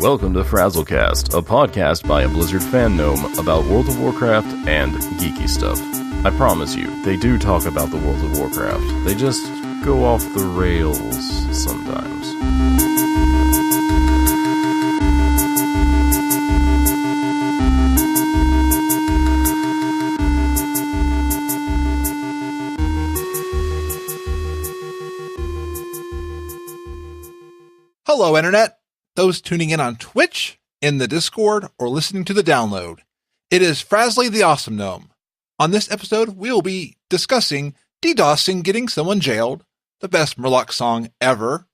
Welcome to Frazzlecast, a podcast by a Blizzard fan gnome about World of Warcraft and geeky stuff. I promise you, they do talk about the World of Warcraft. They just go off the rails sometimes. Hello, Internet. Those tuning in on Twitch, in the Discord, or listening to the download. It is Frazzly the Awesome Gnome. On this episode, we will be discussing DDoSing getting someone jailed, the best Murloc song ever,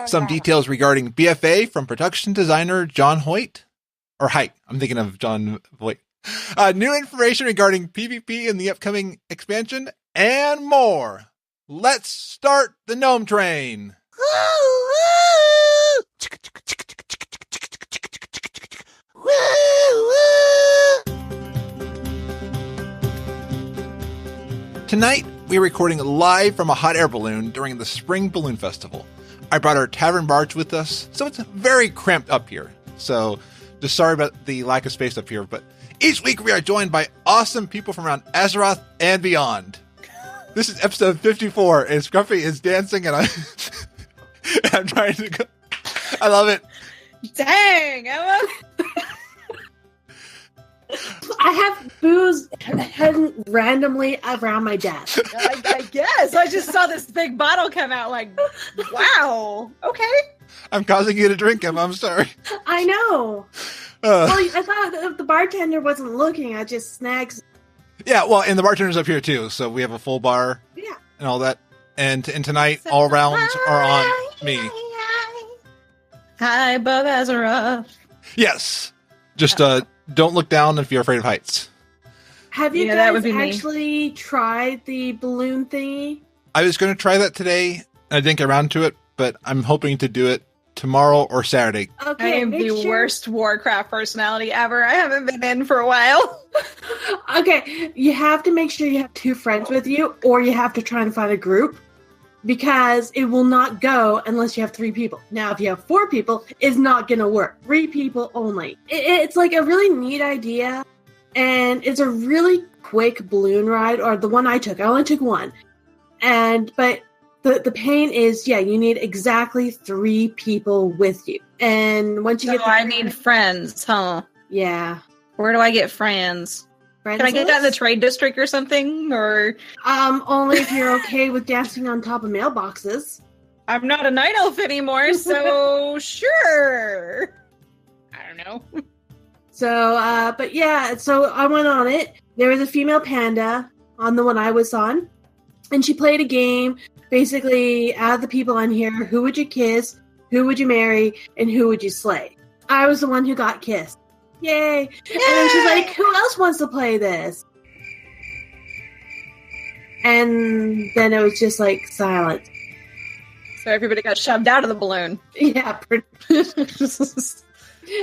some details regarding BFA from production designer John Hoyt, or Hight. I'm thinking of John Hoyt. New information regarding PvP in the upcoming expansion, and more. Let's start the Gnome Train. Tonight, we're recording live from a hot air balloon during the Spring Balloon Festival. I brought our tavern barge with us, so it's very cramped up here. So, just sorry about the lack of space up here, but each week we are joined by awesome people from around Azeroth and beyond. This is episode 54, and Scruffy is dancing, and I'm trying to go. I love it. Dang, I love it. I have booze hidden randomly around my desk. I guess. I just saw this big bottle come out like, wow, okay. I'm causing you to drink him. I'm sorry. I know. Well, I thought if the bartender wasn't looking, I just snags. Yeah, well, and the bartender's up here too, so we have a full bar and all that. And tonight, all rounds are on me. Hi, above Azeroth. Yes. Just don't look down if you're afraid of heights. Have you guys actually tried the balloon thingy? I was going to try that today, and I didn't get around to it, but I'm hoping to do it tomorrow or Saturday. Okay, I am the worst Warcraft personality ever. I haven't been in for a while. Okay, you have to make sure you have 2 friends with you, or you have to try and find a group, because it will not go unless you have 3 people. Now, if you have 4 people, it's not going to work. 3 people only. It's like a really neat idea, and it's a really quick balloon ride, or the one I took. I only took one. But the pain is, you need exactly 3 people with you. And once you I need friends, huh? Yeah. Where do I get friends? Can I get that in the trade district or something? Or only if you're okay with dancing on top of mailboxes. I'm not a night elf anymore, so sure. I don't know. So, so I went on it. There was a female panda on the one I was on, and she played a game. Basically, out of the people on here, who would you kiss, who would you marry, and who would you slay? I was the one who got kissed. Yay! And then she's like, who else wants to play this? And then it was just like silent. So everybody got shoved out of the balloon. Yeah.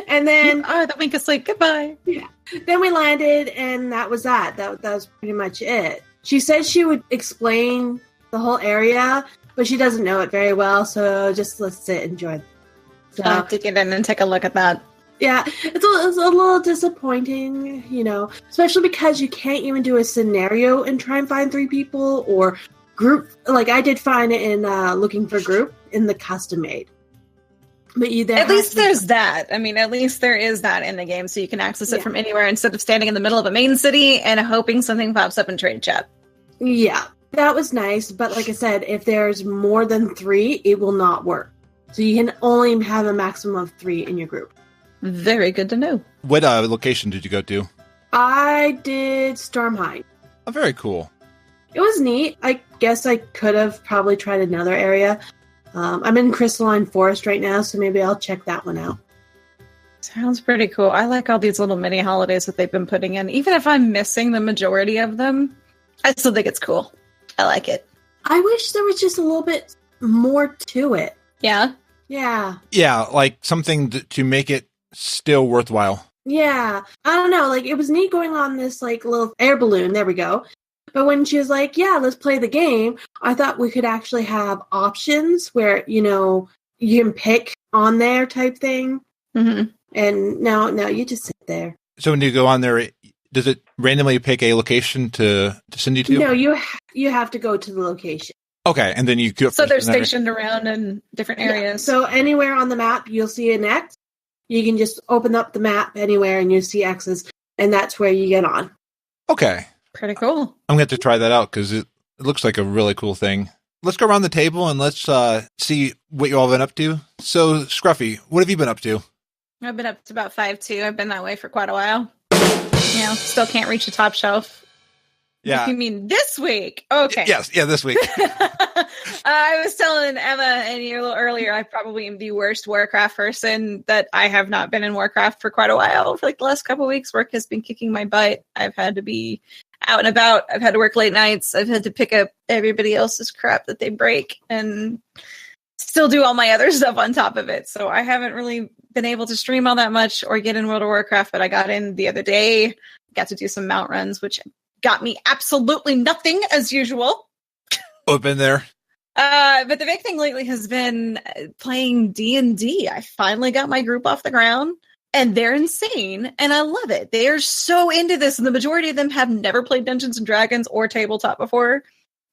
And then the wink of sleep. Goodbye. Yeah. Then we landed, and that was that. That was pretty much it. She said she would explain the whole area, but she doesn't know it very well, so just let's sit and enjoy it. So I'll have to get in and take a look at that. Yeah, it's a little disappointing, especially because you can't even do a scenario and try and find 3 people or group. Like I did find it in looking for group in the custom made. But at least there's that. I mean, at least there is that in the game, so you can access it from anywhere instead of standing in the middle of a main city and hoping something pops up in trade chat. Yeah, that was nice. But like I said, if there's more than 3, it will not work. So you can only have a maximum of 3 in your group. Very good to know. What location did you go to? I did Stormhide. Oh, very cool. It was neat. I guess I could have probably tried another area. I'm in Crystalline Forest right now, so maybe I'll check that one out. Sounds pretty cool. I like all these little mini holidays that they've been putting in. Even if I'm missing the majority of them, I still think it's cool. I like it. I wish there was just a little bit more to it. Yeah? Yeah. Yeah, like something to make it still worthwhile. Yeah. I don't know. Like, it was neat going on this, like, little air balloon. There we go. But when she was like, yeah, let's play the game, I thought we could actually have options where, you can pick on there type thing. Mm-hmm. And now you just sit there. So when you go on there, does it randomly pick a location to send you to? No, you have to go to the location. Okay, and then you go. So they're stationed around in different areas. Yeah. So anywhere on the map, you'll see an X. You can just open up the map anywhere, and you see X's, and that's where you get on. Okay. Pretty cool. I'm going to have to try that out because it looks like a really cool thing. Let's go around the table and let's see what you all been up to. So, Scruffy, what have you been up to? I've been up to about 5'2". I've been that way for quite a while. Still can't reach the top shelf. Yeah. You mean this week? Okay. Yes. Yeah, this week. I was telling Emma and you a little earlier, I probably am the worst Warcraft person, that I have not been in Warcraft for quite a while. For like the last couple of weeks, work has been kicking my butt. I've had to be out and about. I've had to work late nights. I've had to pick up everybody else's crap that they break and still do all my other stuff on top of it. So I haven't really been able to stream all that much or get in World of Warcraft, but I got in the other day, got to do some mount runs, which got me absolutely nothing as usual. Open there. But the big thing lately has been playing D&D. I finally got my group off the ground, and they're insane, and I love it. They are so into this, and the majority of them have never played Dungeons & Dragons or tabletop before,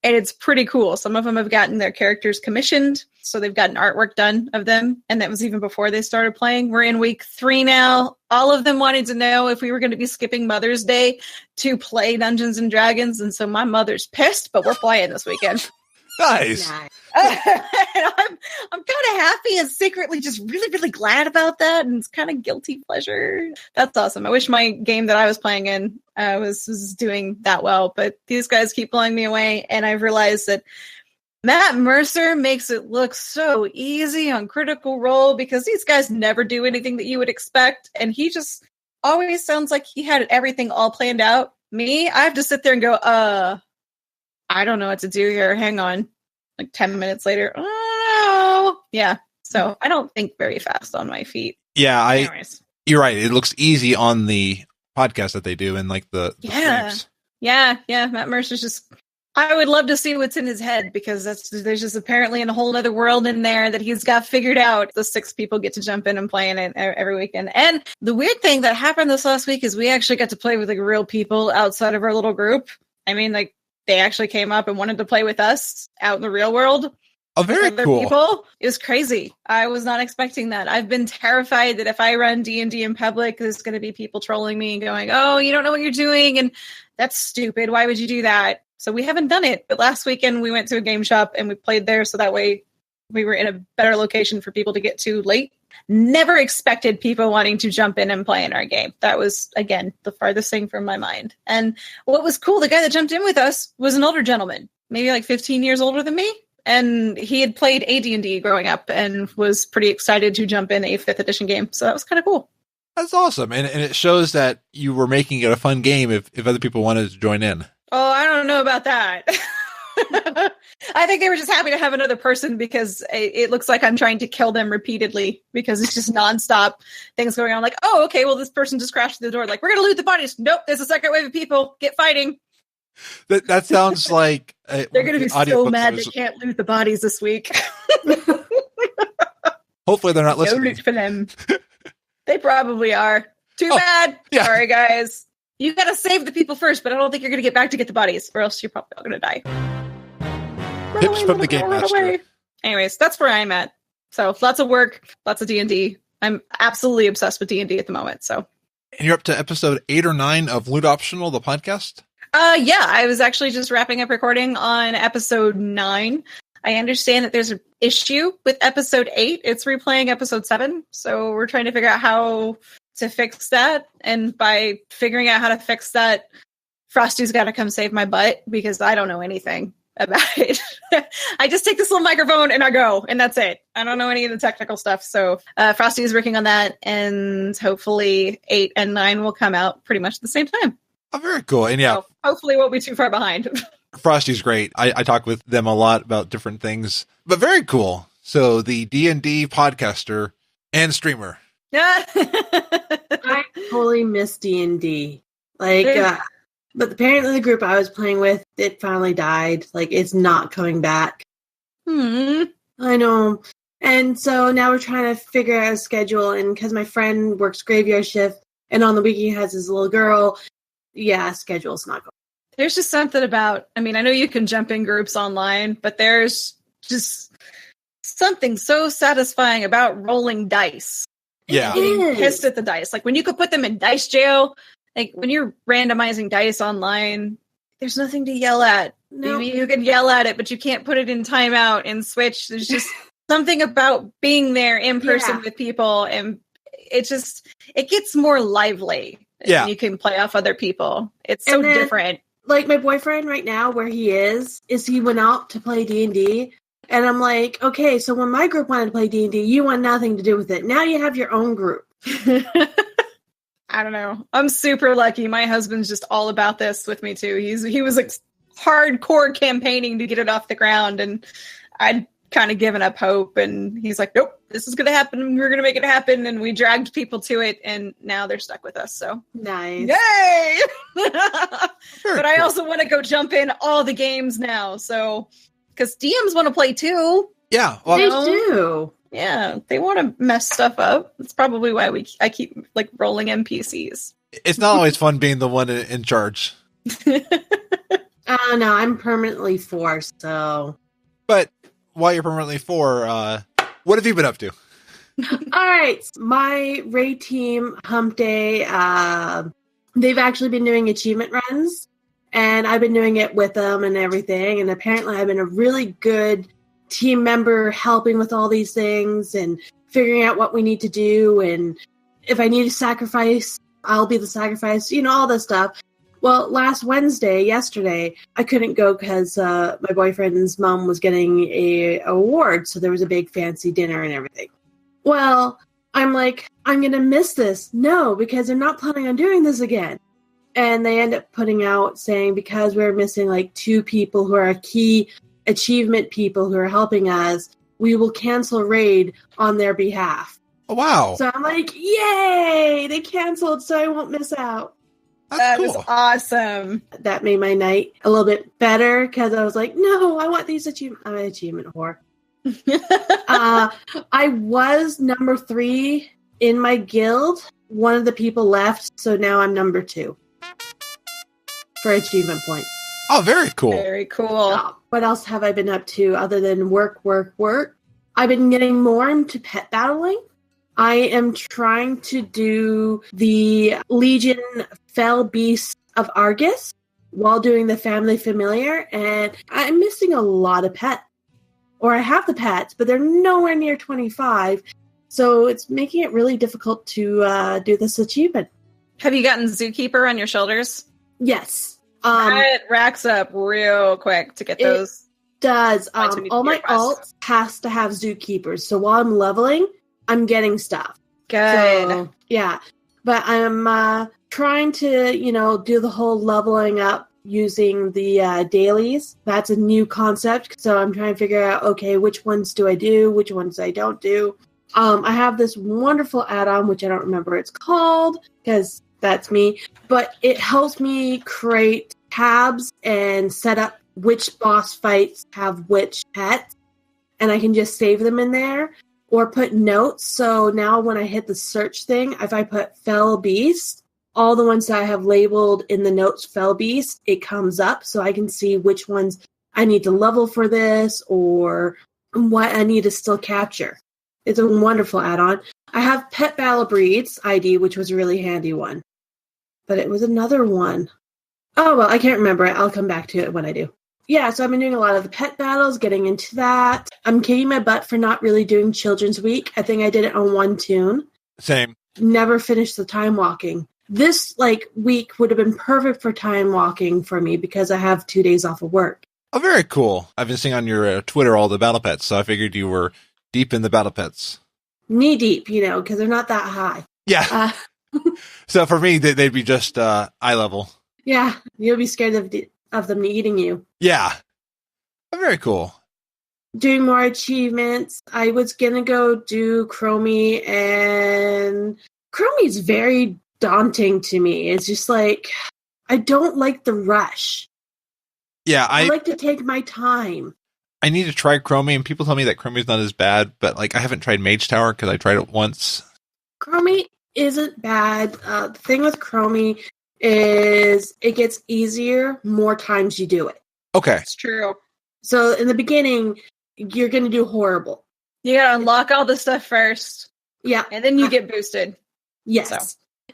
and it's pretty cool. Some of them have gotten their characters commissioned, so they've gotten artwork done of them, and that was even before they started playing. We're in week 3 now. All of them wanted to know if we were going to be skipping Mother's Day to play Dungeons & Dragons, and so my mother's pissed, but we're playing this weekend. Nice. I'm kind of happy and secretly just really, really glad about that. And it's kind of guilty pleasure. That's awesome. I wish my game that I was playing in was doing that well, but these guys keep blowing me away. And I've realized that Matt Mercer makes it look so easy on Critical Role because these guys never do anything that you would expect. And he just always sounds like he had everything all planned out. Me, I have to sit there and go, I don't know what to do here. Hang on. Like 10 minutes later. Oh, yeah. So I don't think very fast on my feet. Yeah, Anyways. You're right. It looks easy on the podcast that they do and like the streams. Yeah. Matt Mercer's just, I would love to see what's in his head because there's just apparently a whole other world in there that he's got figured out. The 6 people get to jump in and play in it every weekend. And the weird thing that happened this last week is we actually got to play with like real people outside of our little group. I mean, like, they actually came up and wanted to play with us out in the real world. Oh, very cool. People. It was crazy. I was not expecting that. I've been terrified that if I run D&D in public, there's going to be people trolling me and going, oh, you don't know what you're doing. And that's stupid. Why would you do that? So we haven't done it. But last weekend we went to a game shop and we played there. So that way we were in a better location for people to get to late. Never expected people wanting to jump in and play in our game. That was, again, the farthest thing from my mind. And what was cool, the guy that jumped in with us was an older gentleman, maybe like 15 years older than me. And he had played AD&D growing up and was pretty excited to jump in a 5th edition game. So that was kind of cool. That's awesome. And it shows that you were making it a fun game if other people wanted to join in. Oh, I don't know about that. I think they were just happy to have another person because it looks like I'm trying to kill them repeatedly because it's just nonstop things going on. Like, oh, okay, well, this person just crashed through the door. Like, we're going to loot the bodies. Nope, there's a second wave of people. Get fighting. That sounds like... They're going to be so mad they can't loot the bodies this week. Hopefully they're not listening. No loot for them. They probably are. Too bad. Yeah. Sorry, guys. You got to save the people first, but I don't think you're going to get back to get the bodies, or else you're probably all going to die. Tips from the Game Master. Anyways, that's where I'm at. So lots of work, lots of D&D. I'm absolutely obsessed with D&D at the moment. So, and you're up to episode 8 or 9 of Loot Optional, the podcast? Yeah, I was actually just wrapping up recording on episode 9. I understand that there's an issue with episode 8. It's replaying episode 7. So we're trying to figure out how to fix that. And by figuring out how to fix that, Frosty's got to come save my butt because I don't know anything about it. I just take this little microphone and I go, and that's it. I don't know any of the technical stuff. So Frosty is working on that, and hopefully 8 and 9 will come out pretty much at the same time. Oh, very cool. And yeah, so hopefully won't be too far behind. Frosty's great. I talk with them a lot about different things, but very cool. So the D&D podcaster and streamer. I totally miss D&D. But apparently the group I was playing with, it finally died. Like, it's not coming back. I know. And so now we're trying to figure out a schedule. And because my friend works graveyard shift and on the weekend has his little girl, schedule's not going. There's just something about, I mean, I know you can jump in groups online, but there's just something so satisfying about rolling dice. Yeah. Getting pissed at the dice. Like when you could put them in dice jail, like when you're randomizing dice online, there's nothing to yell at. No. Maybe you can yell at it, but you can't put it in timeout in Switch. There's just something about being there in person with people, and it gets more lively. Yeah. You can play off other people. It's so different. Like my boyfriend right now, where he is he went out to play D&D. And I'm like, okay, so when my group wanted to play D&D, you want nothing to do with it. Now you have your own group. I don't know. I'm super lucky. My husband's just all about this with me too. He was like hardcore campaigning to get it off the ground, and I'd kind of given up hope, and he's like, nope, this is going to happen. We're going to make it happen. And we dragged people to it, and now they're stuck with us. So nice. Yay! But I also want to go jump in all the games now. So, because DMs want to play too. Yeah. Well, they do. Yeah, they want to mess stuff up. That's probably why I keep like rolling NPCs. It's not always fun being the one in charge. No, I'm permanently 4, so. But while you're permanently 4, what have you been up to? All right, my raid team, Hump Day, they've actually been doing achievement runs, and I've been doing it with them and everything, and apparently I've been a really good team member helping with all these things and figuring out what we need to do, and if I need a sacrifice, I'll be the sacrifice, all this stuff. Well, yesterday, I couldn't go because my boyfriend's mom was getting a award, so there was a big fancy dinner and everything. Well, I'm like, I'm going to miss this. No, because they're not planning on doing this again. And they end up putting out saying because we're missing like 2 people who are key achievement people who are helping us, we will cancel raid on their behalf. Oh, wow. So I'm like, yay! They canceled, so I won't miss out. That is awesome. That made my night a little bit better because I was like, no, I want these achievements. I'm an achievement whore. I was number 3 in my guild. One of the people left, so now I'm number 2 for achievement point. Oh, very cool. Very cool. What else have I been up to other than work? I've been getting more into pet battling. I am trying to do the Legion Fell Beasts of Argus while doing the Family Familiar, and I'm missing a lot of pets. Or I have the pets, but they're nowhere near 25, so it's making it really difficult to do this achievement. Have you gotten Zookeeper on your shoulders? Yes. It racks up real quick to get those. It does. All my alts has to have Zookeepers, so while I'm leveling, I'm getting stuff. Good. So, yeah. But I'm trying to, do the whole leveling up using the dailies. That's a new concept. So I'm trying to figure out, okay, which ones do I do? Which ones I don't do? I have this wonderful add-on, which I don't remember what it's called, because that's me. But it helps me create tabs and set up which boss fights have which pets. And I can just save them in there. Or put notes, so now when I hit the search thing, if I put Fell Beast, all the ones that I have labeled in the notes Fell Beast, it comes up so I can see which ones I need to level for this or what I need to still capture. It's a wonderful add-on. I have Pet Battle Breeds ID, which was a really handy one. But it was another one. Oh, well, I can't remember it. I'll come back to it when I do. Yeah, so I've been doing a lot of the pet battles, getting into that. I'm kicking my butt for not really doing Children's Week. I think I did it on one toon. Same. Never finished the time walking. This week would have been perfect for time walking for me because I have 2 days off of work. Oh, very cool. I've been seeing on your Twitter all the battle pets, so I figured you were deep in the battle pets. Knee deep, because they're not that high. Yeah. So for me, they'd be just eye level. Yeah, you'll be scared of them eating you. Yeah. Oh, very cool. Doing more achievements. I was going to go do Chromie, and Chromie's very daunting to me. It's just I don't like the rush. Yeah, I like to take my time. I need to try Chromie, and people tell me that Chromie's not as bad, but like I haven't tried Mage Tower because I tried it once. Chromie isn't bad. The thing with Chromie is it gets easier more times you do it. Okay. It's true. So in the beginning, you're going to do horrible. You gotta unlock all the stuff first. Yeah. And then you get boosted. Yes. So.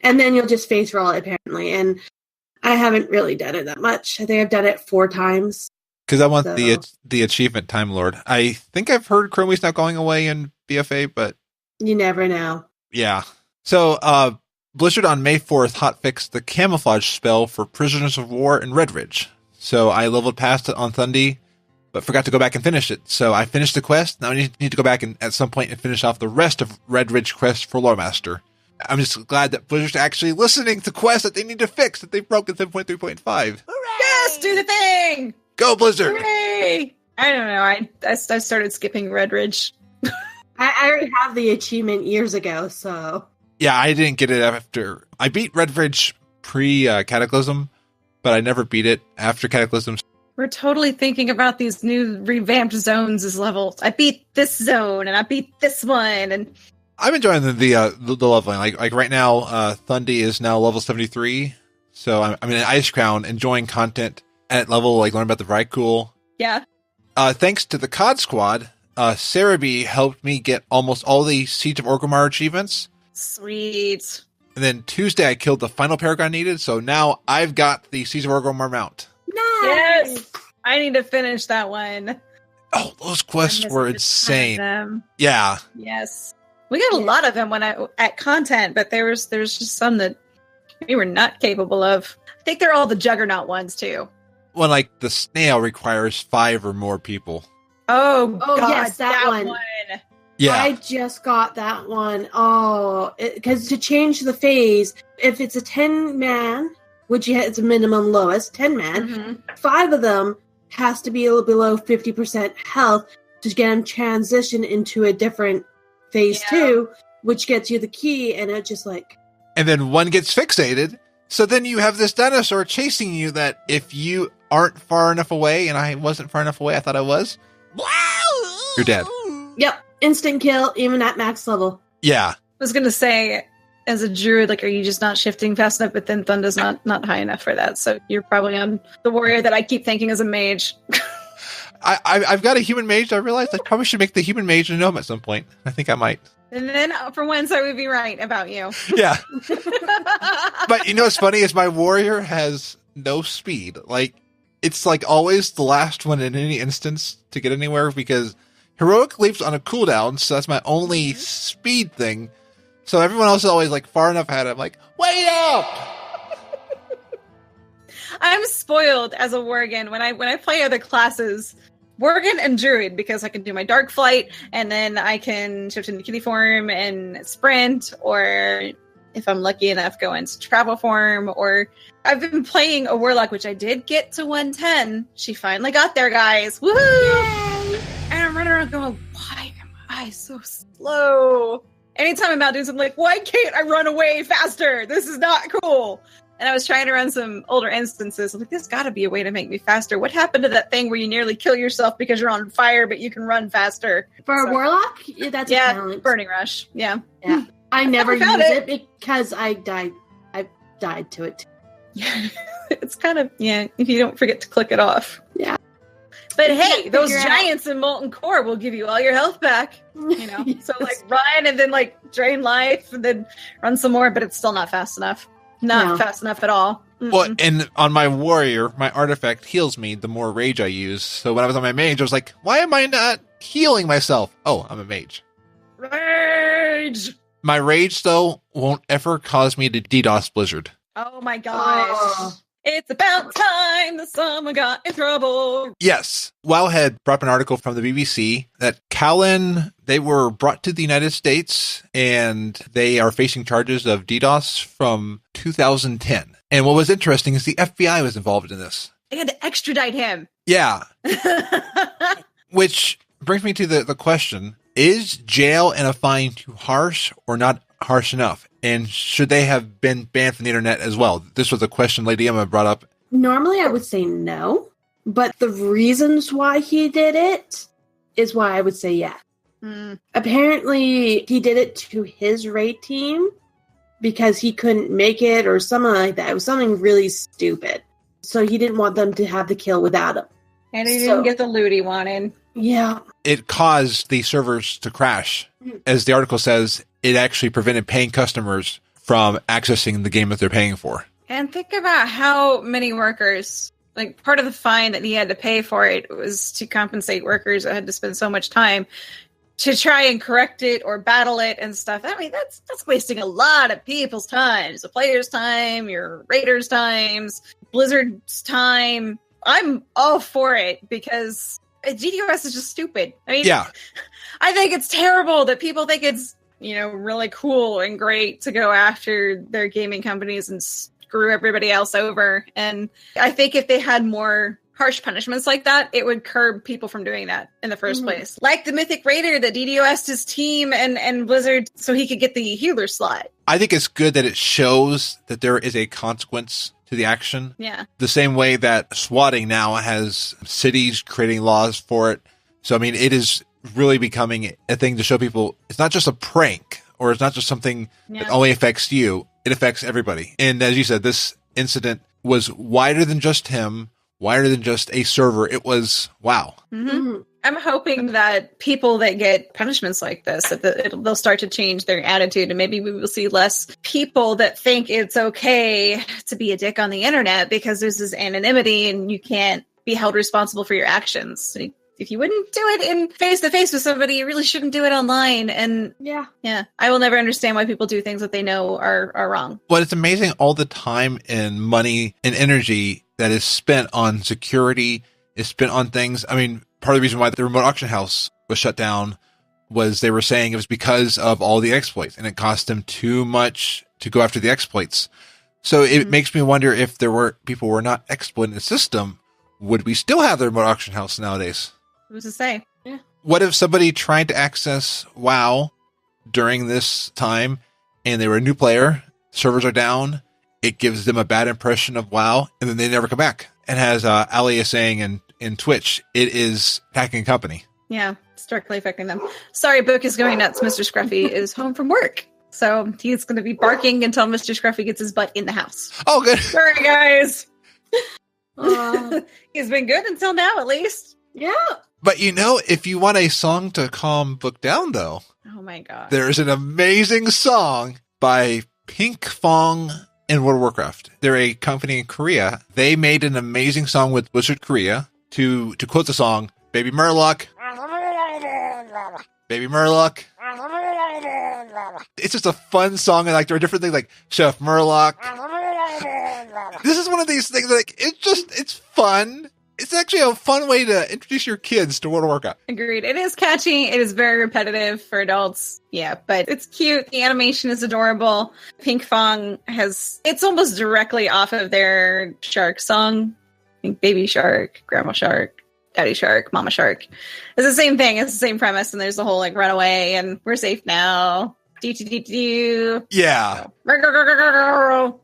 And then you'll just face roll it, apparently. And I haven't really done it that much. I think I've done it 4 times. Because I want the achievement Time Lord. I think I've heard Chromie's not going away in BFA, but... You never know. Yeah. So, Blizzard on May 4th hotfixed the camouflage spell for Prisoners of War in Red Ridge. So I leveled past it on Thundy, but forgot to go back and finish it. So I finished the quest. Now I need to go back and at some point and finish off the rest of Red Ridge quest for Lore Master. I'm just glad that Blizzard's actually listening to quests that they need to fix that they've broken 7.3.5. Yes, do the thing! Go, Blizzard! Hooray! I don't know. I started skipping Red Ridge. I already have the achievement years ago, so... Yeah, I didn't get it after... I beat Red Ridge pre-Cataclysm, but I never beat it after Cataclysm. We're totally thinking about these new revamped zones as levels. I beat this zone, and I beat this one, and... I'm enjoying the leveling. Like right now, Thundy is now level 73, so I'm in an Ice Crown, enjoying content at level, like learning about the Vrykul. Yeah. Thanks to the COD squad, Cerebi helped me get almost all the Siege of Orgrimmar achievements. Sweet. And then Tuesday, I killed the final paragon needed, so now I've got the Siege of Orgrimmar mount. Nice! Yes! I need to finish that one. Oh, those quests were insane. Yeah. Yes. We got a lot of them at content, but there's just some that we were not capable of. I think they're all the Juggernaut ones too. Well, like the snail requires 5 or more people. Oh God, yes, that one. Yeah, I just got that one. Oh, because to change the phase, if it's a 10-man, which it's a minimum lowest 10-man, 5 of them has to be below 50% health to get them transition into a different phase 2, which gets you the key, and it just like... And then one gets fixated, so then you have this dinosaur chasing you that if you aren't far enough away, and I wasn't far enough away, I thought I was, you're dead. Yep, instant kill, even at max level. Yeah. I was going to say, as a druid, like, are you just not shifting fast enough? But then Thunda's not high enough for that, so you're probably on the warrior that I keep thinking is a mage. I've got a human mage. I realized I probably should make the human mage a gnome at some point. I think I might. And then for once I would be right about you. Yeah. But you know what's funny is my warrior has no speed. Like, it's like always the last one in any instance to get anywhere because heroic leaps on a cooldown, so that's my only speed thing. So everyone else is always like far enough ahead. I'm like, wait up! I'm spoiled as a Worgen when I play other classes. Worgen and Druid, because I can do my Dark Flight, and then I can shift into kitty form and sprint, or if I'm lucky enough, go into travel form, or I've been playing a Warlock, which I did get to 110. She finally got there, guys. Woohoo! Yay! And I'm running around going, why am I so slow? Anytime I'm out doing something, like, why can't I run away faster? This is not cool. And I was trying to run some older instances. I'm like, there's got to be a way to make me faster. What happened to that thing where you nearly kill yourself because you're on fire, but you can run faster? For a Warlock? Yeah, that's a talent. Burning Rush. Yeah. I never use it because I died. I died to it. Yeah. It's kind of, if you don't forget to click it off. Yeah. But hey, those giants in Molten Core will give you all your health back. You know? Yes. So like run and then like drain life and then run some more, but it's still not fast enough. Not fast enough at all. Mm-mm. Well, and on my warrior, my artifact heals me the more rage I use. So when I was on my mage, I was like, why am I not healing myself? Oh, I'm a mage. Rage! My rage, though, won't ever cause me to DDoS Blizzard. Oh my gosh. Oh. It's about time that someone got in trouble. Yes. Wowhead brought up an article from the BBC that Callan, they were brought to the United States and they are facing charges of DDoS from 2010. And what was interesting is the FBI was involved in this. They had to extradite him. Yeah. Which brings me to the question, is jail and a fine too harsh or not harsh enough? And should they have been banned from the internet as well? This was a question Lady Emma brought up. Normally, I would say no. But the reasons why he did it is why I would say yeah. Apparently, he did it to his raid team because he couldn't make it or something like that. It was something really stupid. So he didn't want them to have the kill without him. And he didn't get the loot he wanted. Yeah. It caused the servers to crash. As the article says, it actually prevented paying customers from accessing the game that they're paying for. And think about how many workers, like part of the fine that he had to pay for it was to compensate workers that had to spend so much time to try and correct it or battle it and stuff. I mean, that's wasting a lot of people's time. The players' time, your raiders' times, Blizzard's time. I'm all for it because DDoS is just stupid. I mean, yeah. I think it's terrible that people think it's, really cool and great to go after their gaming companies and screw everybody else over. And I think if they had more harsh punishments like that, it would curb people from doing that in the first place. Like the Mythic Raider that DDoS'd his team and Blizzard so he could get the healer slot. I think it's good that it shows that there is a consequence to the action. Yeah. The same way that swatting now has cities creating laws for it. So, I mean, it is really becoming a thing to show people it's not just a prank or it's not just something that only affects you. It affects everybody. And as you said, this incident was wider than just him, wider than just a server. It was, wow. I'm hoping that people that get punishments like this, that they'll start to change their attitude, and maybe we will see less people that think it's okay to be a dick on the internet because there's this anonymity and you can't be held responsible for your actions. If you wouldn't do it in face-to-face with somebody, you really shouldn't do it online. And yeah, I will never understand why people do things that they know are wrong. Well, it's amazing all the time and money and energy that is spent on security, is spent on things. I mean, part of the reason why the remote auction house was shut down was they were saying it was because of all the exploits, and it cost them too much to go after the exploits. So it makes me wonder if there were people who were not exploiting the system, would we still have the remote auction house nowadays? Who's to say? Yeah. What if somebody tried to access WoW during this time and they were a new player, servers are down, it gives them a bad impression of WoW, and then they never come back? And as Ali is saying in Twitch, it is hacking company. Yeah, it's directly affecting them. Sorry, Book is going nuts. Mr. Scruffy is home from work. So he's going to be barking until Mr. Scruffy gets his butt in the house. Oh, good. Sorry, guys. He's been good until now, at least. Yeah. But if you want a song to calm Book down, though. Oh, my God. There is an amazing song by Pinkfong in World of Warcraft. They're a company in Korea. They made an amazing song with Blizzard Korea to quote the song, Baby Murloc. Baby Murloc. It's just a fun song, and there are different things like Chef Murloc. This is one of these things it's fun. It's actually a fun way to introduce your kids to World of Warcraft. Agreed. It is catchy. It is very repetitive for adults. Yeah, but it's cute. The animation is adorable. Pinkfong it's almost directly off of their shark song. I think Baby Shark, Grandma Shark, Daddy Shark, Mama Shark. It's the same thing. It's the same premise. And there's the whole run away and we're safe now. Do. Yeah. The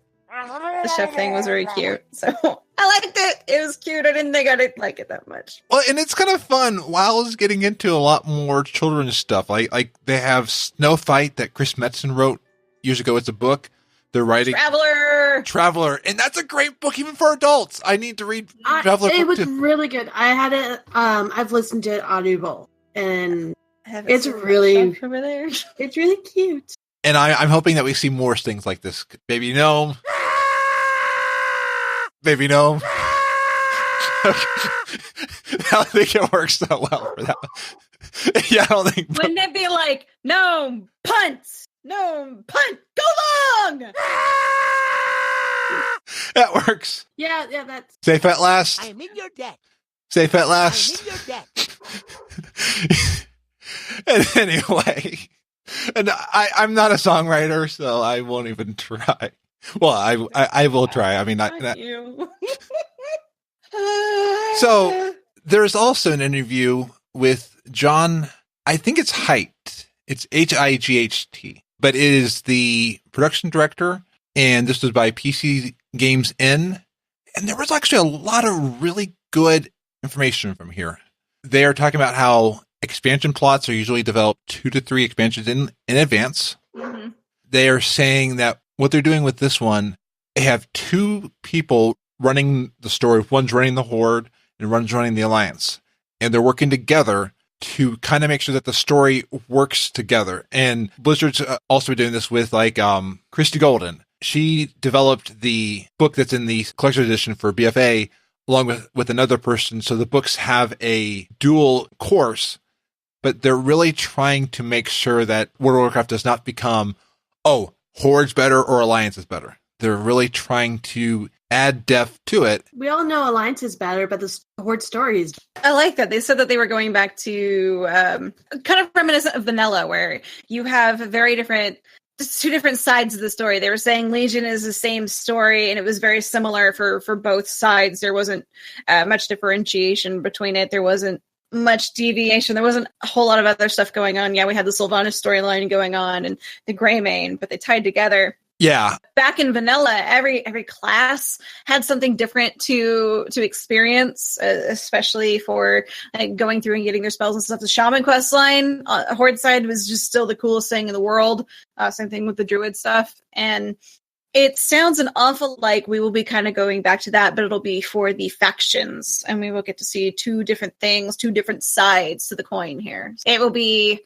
chef thing was very cute. So I liked it. It was cute. I didn't think I didn't like it that much. Well, and it's kind of fun. WoW is getting into a lot more children's stuff. Like they have Snow Fight that Chris Metzen wrote years ago. It's a book. They're writing Traveler, and that's a great book even for adults. I need to read Traveler. It was really good. I had it. I've listened to it Audible, and it's really over there. It's really cute. And I'm hoping that we see more things like this. Baby Gnome. Baby Gnome. I don't think it works so well for that one. Yeah, I don't think. Wouldn't it be like, Gnome, punt, Gnome, punt, go long! That works. Yeah, that's... Safe at last. I am in your debt. Safe at last. I am in your debt. And anyway, and I'm not a songwriter, so I won't even try. Well, I will try. I mean, not you. So there's also an interview with John. I think it's Hight. It's Hight, but it is the production director, and this was by PCGamesN. And there was actually a lot of really good information from here. They are talking about how expansion plots are usually developed 2 to 3 expansions in advance. Mm-hmm. They are saying that what they're doing with this one, they have 2 people running the story. One's running the Horde and one's running the Alliance. And they're working together to kind of make sure that the story works together. And Blizzard's also doing this with like Christy Golden. She developed the book that's in the collector's edition for BFA along with another person. So the books have a dual course, but they're really trying to make sure that World of Warcraft does not become, oh, Horde's better or Alliance is better. They're really trying to add depth to it. We all know Alliance is better, but the Horde story is... I like that. They said that they were going back to kind of reminiscent of Vanilla, where you have very different... just 2 different sides of the story. They were saying Legion is the same story, and it was very similar for both sides. There wasn't much differentiation between it. There wasn't much deviation. There wasn't a whole lot of other stuff going on. Yeah, we had the Sylvanas storyline going on and the Greymane, but they tied together. Yeah. Back in Vanilla, every class had something different to experience, especially for going through and getting their spells and stuff. The Shaman quest line, Horde side was just still the coolest thing in the world. Same thing with the Druid stuff. And it sounds an awful like we will be kind of going back to that, but it'll be for the factions. And we will get to see 2 different things, 2 different sides to the coin here. It will be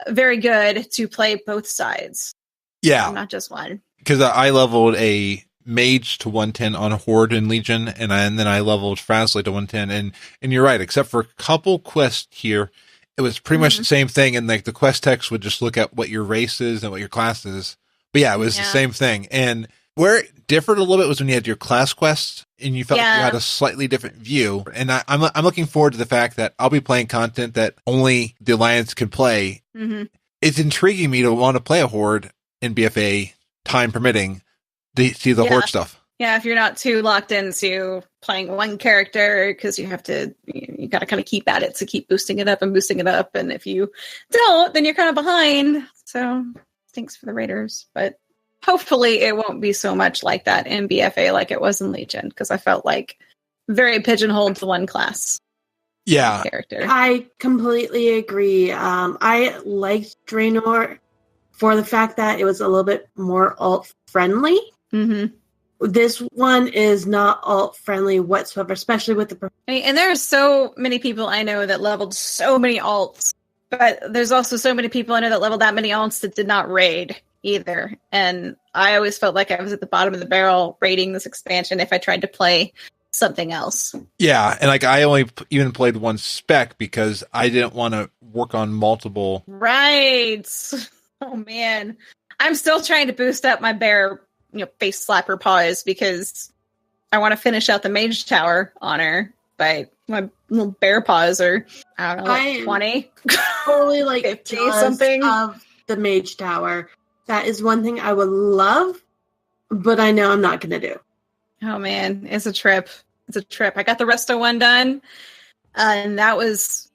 very good to play both sides. Yeah. Not just one. Because I leveled a mage to 110 on Horde and Legion, and then I leveled Frasley to 110. And you're right, except for a couple quests here, it was pretty much the same thing. And like the quest text would just look at what your race is and what your class is. But yeah, it was the same thing. And where it differed a little bit was when you had your class quests and you felt like you had a slightly different view. And I'm looking forward to the fact that I'll be playing content that only the Alliance can play. Mm-hmm. It's intriguing me to want to play a Horde in BFA, time permitting, to see the Horde stuff. Yeah, if you're not too locked into playing one character, because you got to kind of keep at it to keep boosting it up. And if you don't, then you're kind of behind. So thanks for the Raiders. But hopefully it won't be so much like that in BFA like it was in Legion, because I felt like very pigeonholed to one class. Yeah. Character. I completely agree. I liked Draenor for the fact that it was a little bit more alt-friendly. Mm-hmm. This one is not alt-friendly whatsoever, especially with the... And there are so many people I know that leveled so many alts, but there's also so many people I know that leveled that many alts that did not raid either. And I always felt like I was at the bottom of the barrel raiding this expansion if I tried to play something else. Yeah, and like I only even played one spec because I didn't want to work on multiple... Right! Oh man, I'm still trying to boost up my bear, face slapper paws because I want to finish out the mage tower on her. But my little bear paws are, I don't know, like 20, totally like 50 something of the mage tower. That is one thing I would love, but I know I'm not going to do. Oh man, it's a trip. I got the resto one done, and that was.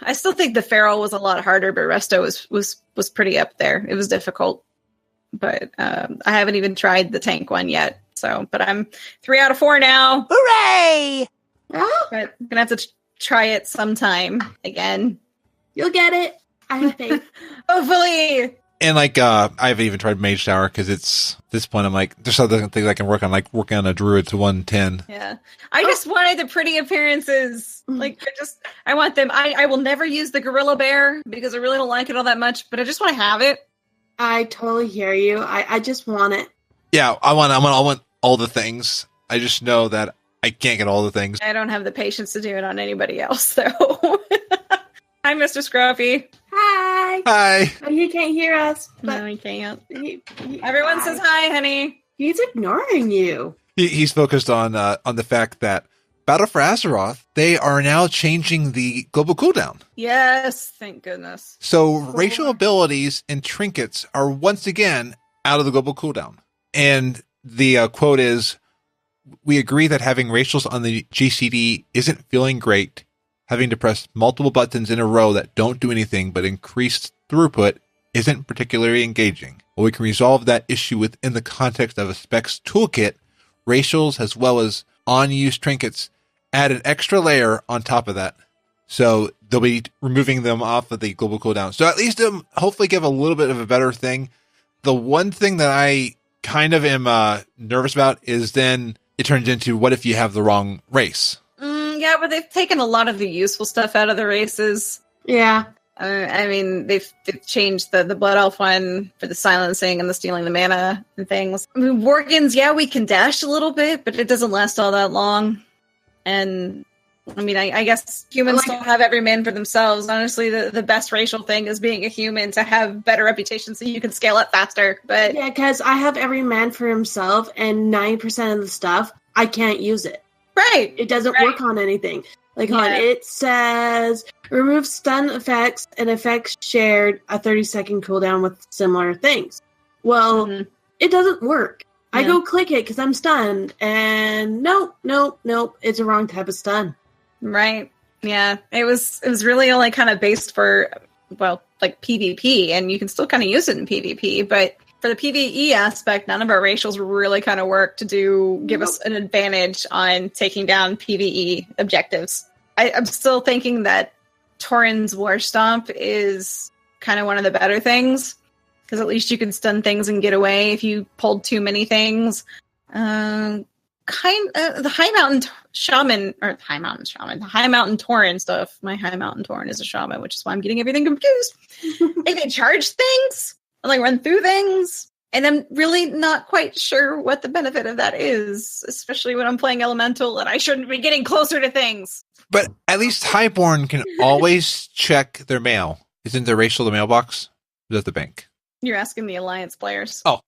I still think the Feral was a lot harder, but Resto was pretty up there. It was difficult, but I haven't even tried the tank one yet. So, but I'm 3 out of 4 now. Hooray! But I'm gonna have to try it sometime again. You'll get it. I have faith. Hopefully. And like I haven't even tried Mage Tower because it's at this point I'm like there's other things I can work on, like working on a Druid to 110. Yeah, I just wanted the pretty appearances. Like I want them. I will never use the Gorilla Bear because I really don't like it all that much. But I just want to have it. I totally hear you. I just want it. Yeah, I want all the things. I just know that I can't get all the things. I don't have the patience to do it on anybody else, though. Hi, Mr. Scruffy. Hi. Hi. Oh, he can't hear us. But No, he can't. Everyone says hi, honey. He's ignoring you. He's focused on the fact that Battle for Azeroth, they are now changing the global cooldown. Yes, thank goodness. So racial abilities and trinkets are once again out of the global cooldown. And the quote is, "We agree that having racials on the GCD isn't feeling great. Having to press multiple buttons in a row that don't do anything but increase throughput isn't particularly engaging. While we can resolve that issue within the context of a specs toolkit, racials as well as on-use trinkets add an extra layer on top of that. So they'll be removing them off of the global cooldown. So at least hopefully give a little bit of a better thing. The one thing that I kind of am nervous about is then it turns into what if you have the wrong race? Yeah, but they've taken a lot of the useful stuff out of the races. Yeah. I mean, they've changed the Blood Elf one for the silencing and the stealing the mana and things. I mean, Worgans, yeah, we can dash a little bit, but it doesn't last all that long. And I mean, I guess humans don't have every man for themselves. Honestly, the best racial thing is being a human to have better reputation so you can scale up faster. But yeah, because I have every man for himself, and 90% of the stuff, I can't use it. Right. It doesn't work on anything. Like, it says, remove stun effects and effects shared a 30-second cooldown with similar things. Well, it doesn't work. Yeah. I go click it because I'm stunned, and nope, it's a wrong type of stun. Right. Yeah. It was really only kind of based for, well, like PvP, and you can still kind of use it in PvP, but for the PvE aspect, none of our racials really kind of work to give us an advantage on taking down PvE objectives. I'm still thinking that Tauren's War Stomp is kind of one of the better things, because at least you can stun things and get away if you pulled too many things. The High Mountain Shaman, or the High Mountain Shaman, the High Mountain Tauren stuff. My High Mountain Tauren is a shaman, which is why I'm getting everything confused. They can charge things and like run through things, and I'm really not quite sure what the benefit of that is, especially when I'm playing Elemental and I shouldn't be getting closer to things. But at least Highborn can always check their mail. Isn't their racial the mailbox? Is that the bank? You're asking the Alliance players. Oh.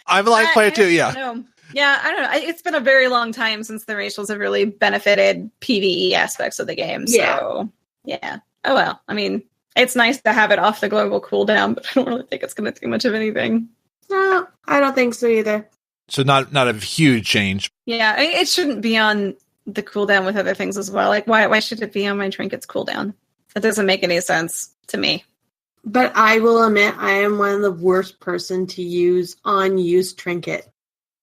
I'm a Alliance player too, yeah. Yeah, I don't know. It's been a very long time since the racials have really benefited PvE aspects of the game. So, yeah. Oh, well. I mean, it's nice to have it off the global cooldown, but I don't really think it's going to do much of anything. No, I don't think so either. So not a huge change. Yeah, I mean, it shouldn't be on the cooldown with other things as well. Like, why should it be on my Trinkets cooldown? That doesn't make any sense to me. But I will admit, I am one of the worst person to use unused Trinket.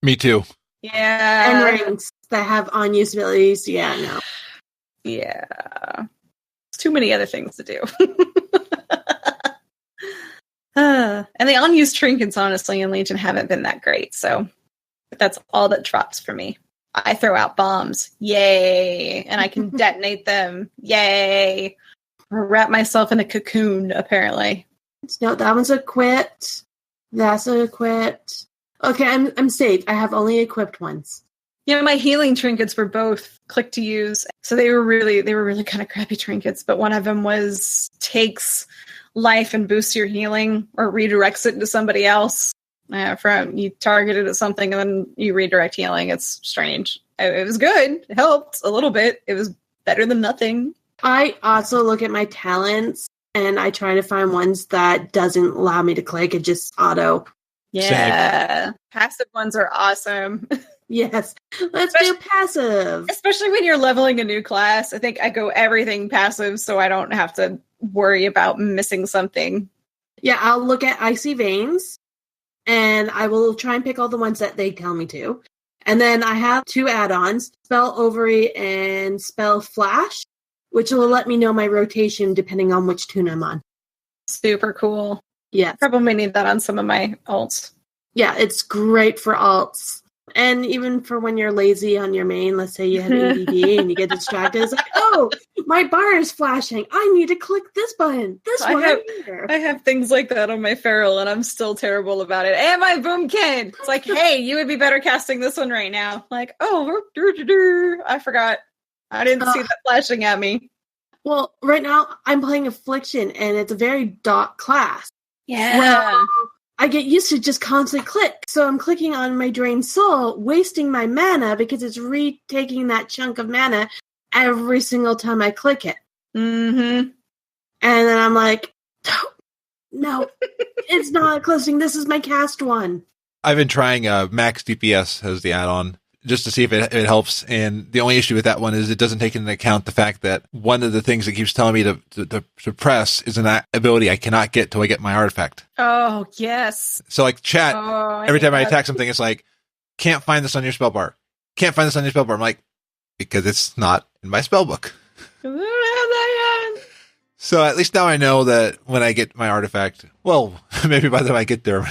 Me too. Yeah. And ranks that have unused abilities. Yeah, no. Yeah. It's too many other things to do. And the unused trinkets, honestly, in Legion haven't been that great. So that's all that drops for me. I throw out bombs. Yay. And I can detonate them. Yay. Or wrap myself in a cocoon, apparently. No, that one's equipped. That's equipped. Okay, I'm safe. I have only equipped ones. Yeah, my healing trinkets were both click to use. So they were really kind of crappy trinkets, but one of them was takes life and boosts your healing or redirects it into somebody else. From you target it at something and then you redirect healing. It's strange. It was good. It helped a little bit. It was better than nothing. I also look at my talents and I try to find ones that doesn't allow me to click. It just auto. Yeah. Same. Passive ones are awesome. Yes. Let's do passive. Especially when you're leveling a new class. I think I go everything passive so I don't have to worry about missing something. Yeah, I'll look at Icy Veins and I will try and pick all the ones that they tell me to. And then I have 2 add-ons, Spell Ovary and Spell Flash, which will let me know my rotation depending on which tune I'm on. Super cool. Yeah. Probably need that on some of my alts. Yeah, it's great for alts. And even for when you're lazy on your main, let's say you have ADD and you get distracted, it's like, oh, my bar is flashing. I need to click this button. I have things like that on my feral, and I'm still terrible about it. And my Boomkin. It's like, hey, you would be better casting this one right now. Like, oh, I forgot. I didn't see that flashing at me. Well, right now I'm playing Affliction, and it's a very dot class. Yeah. Well, I get used to just constantly click. So I'm clicking on my Drained Soul, wasting my mana because it's retaking that chunk of mana every single time I click it. Mm-hmm. And then I'm like, no, it's not closing. This is my cast one. I've been trying Max DPS as the add-on just to see if it helps. And the only issue with that one is it doesn't take into account the fact that one of the things that keeps telling me to press is an ability I cannot get till I get my artifact. Oh, yes. So like chat, every time I attack something, it's like, can't find this on your spell bar. Can't find this on your spell bar. I'm like, because it's not in my spellbook. I don't have that yet. So at least now I know that when I get my artifact, well, maybe by the time I get there,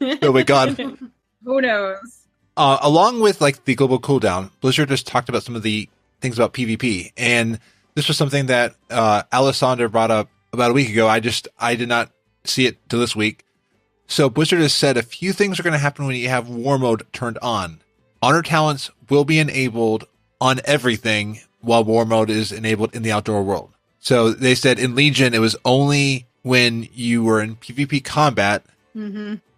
it'll be gone. Who knows? Along with like the global cooldown, Blizzard just talked about some of the things about PvP, and this was something that Alessandra brought up about a week ago. I did not see it till this week. So Blizzard has said a few things are going to happen when you have Warmode turned on. Honor talents will be enabled on everything while Warmode is enabled in the outdoor world. So they said in Legion, it was only when you were in PvP combat,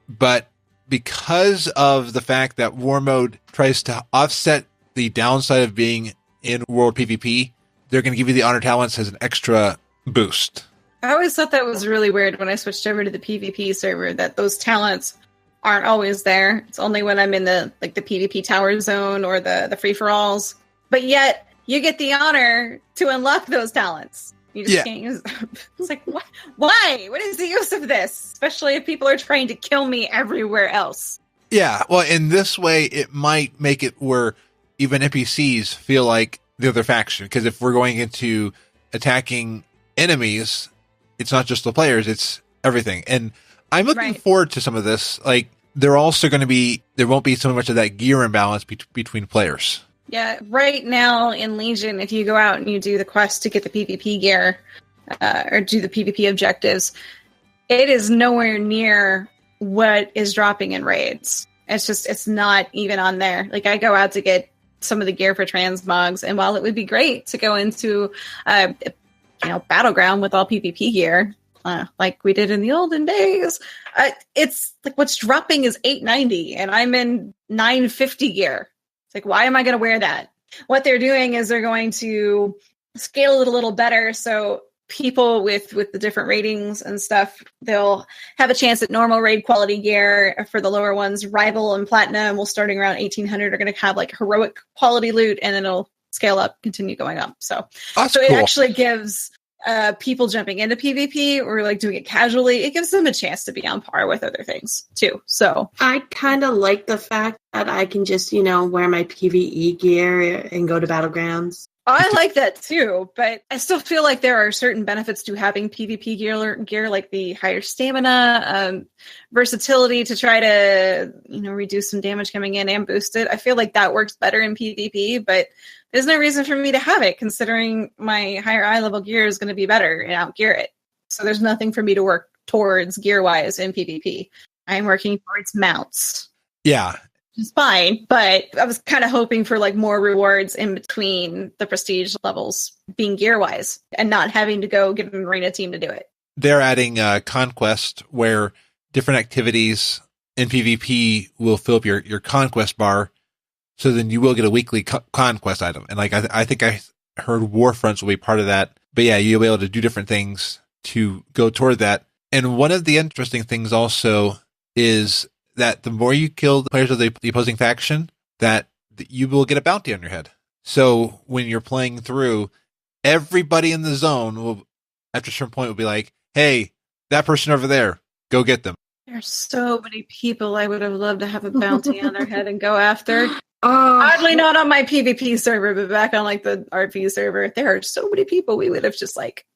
but because of the fact that Warmode tries to offset the downside of being in world PvP, they're going to give you the honor talents as an extra boost. I always thought that was really weird when I switched over to the PvP server, that those talents aren't always there. It's only when I'm in the PvP tower zone or the free-for-alls. But yet, you get the honor to unlock those talents. You just can't use them. It's like, what? Why? What is the use of this? Especially if people are trying to kill me everywhere else. Yeah, well, in this way, it might make it where even NPCs feel like the other faction. Because if we're going into attacking enemies, it's not just the players, it's everything. And I'm looking forward to some of this. Like, there won't be so much of that gear imbalance between players. Yeah, right now in Legion, if you go out and you do the quest to get the PvP gear, or do the PvP objectives, it is nowhere near what is dropping in raids. It's not even on there. Like, I go out to get some of the gear for transmogs, and while it would be great to go into, Battleground with all PvP gear, like we did in the olden days, it's like what's dropping is 890, and I'm in 950 gear. Like, why am I going to wear that? What they're doing is they're going to scale it a little better. So people with the different ratings and stuff, they'll have a chance at normal raid quality gear. For the lower ones, rival and platinum, will starting around 1800 are going to have like heroic quality loot, and then it'll scale up, continue going up. So it actually gives people jumping into PvP or like doing it casually, it gives them a chance to be on par with other things too. So I kind of like the fact that I can just, wear my PvE gear and go to Battlegrounds. I like that too, but I still feel like there are certain benefits to having PvP gear like the higher stamina, versatility to try to, reduce some damage coming in and boost it. I feel like that works better in PvP, but there's no reason for me to have it considering my higher eye level gear is going to be better and outgear it. So there's nothing for me to work towards gear-wise in PvP. I'm working towards mounts. Yeah. It's fine, but I was kind of hoping for like more rewards in between the prestige levels being gear-wise and not having to go get an arena team to do it. They're adding Conquest, where different activities in PvP will fill up your Conquest bar, so then you will get a weekly Conquest item. And like I think I heard Warfronts will be part of that. But yeah, you'll be able to do different things to go toward that. And one of the interesting things also is that the more you kill the players of the opposing faction, that you will get a bounty on your head. So when you're playing through, everybody in the zone will, after a certain point, will be like, hey, that person over there, go get them. There's so many people I would have loved to have a bounty on their head and go after. Oddly not on my PvP server, but back on like the RP server, there are so many people we would have just like,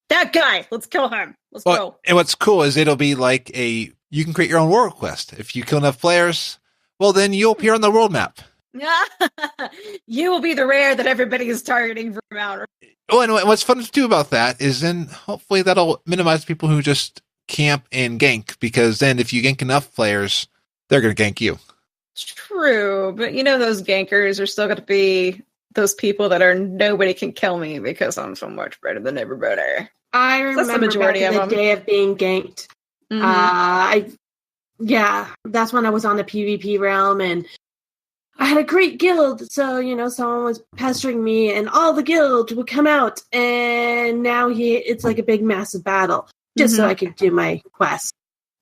that guy, let's kill him. Let's go. And what's cool is it'll be like you can create your own world quest. If you kill enough players, well, then you'll appear on the world map. You will be the rare that everybody is targeting for Mount. Oh, and what's fun too about that is then hopefully that'll minimize people who just camp and gank, because then if you gank enough players, they're going to gank you. True, but those gankers are still going to be those people that are nobody can kill me because I'm so much better than everybody. I remember the majority back in the day of being ganked. Mm-hmm. That's when I was on the PvP realm, and I had a great guild. So someone was pestering me, and all the guild would come out, and now it's like a big massive battle just so I could do my quest.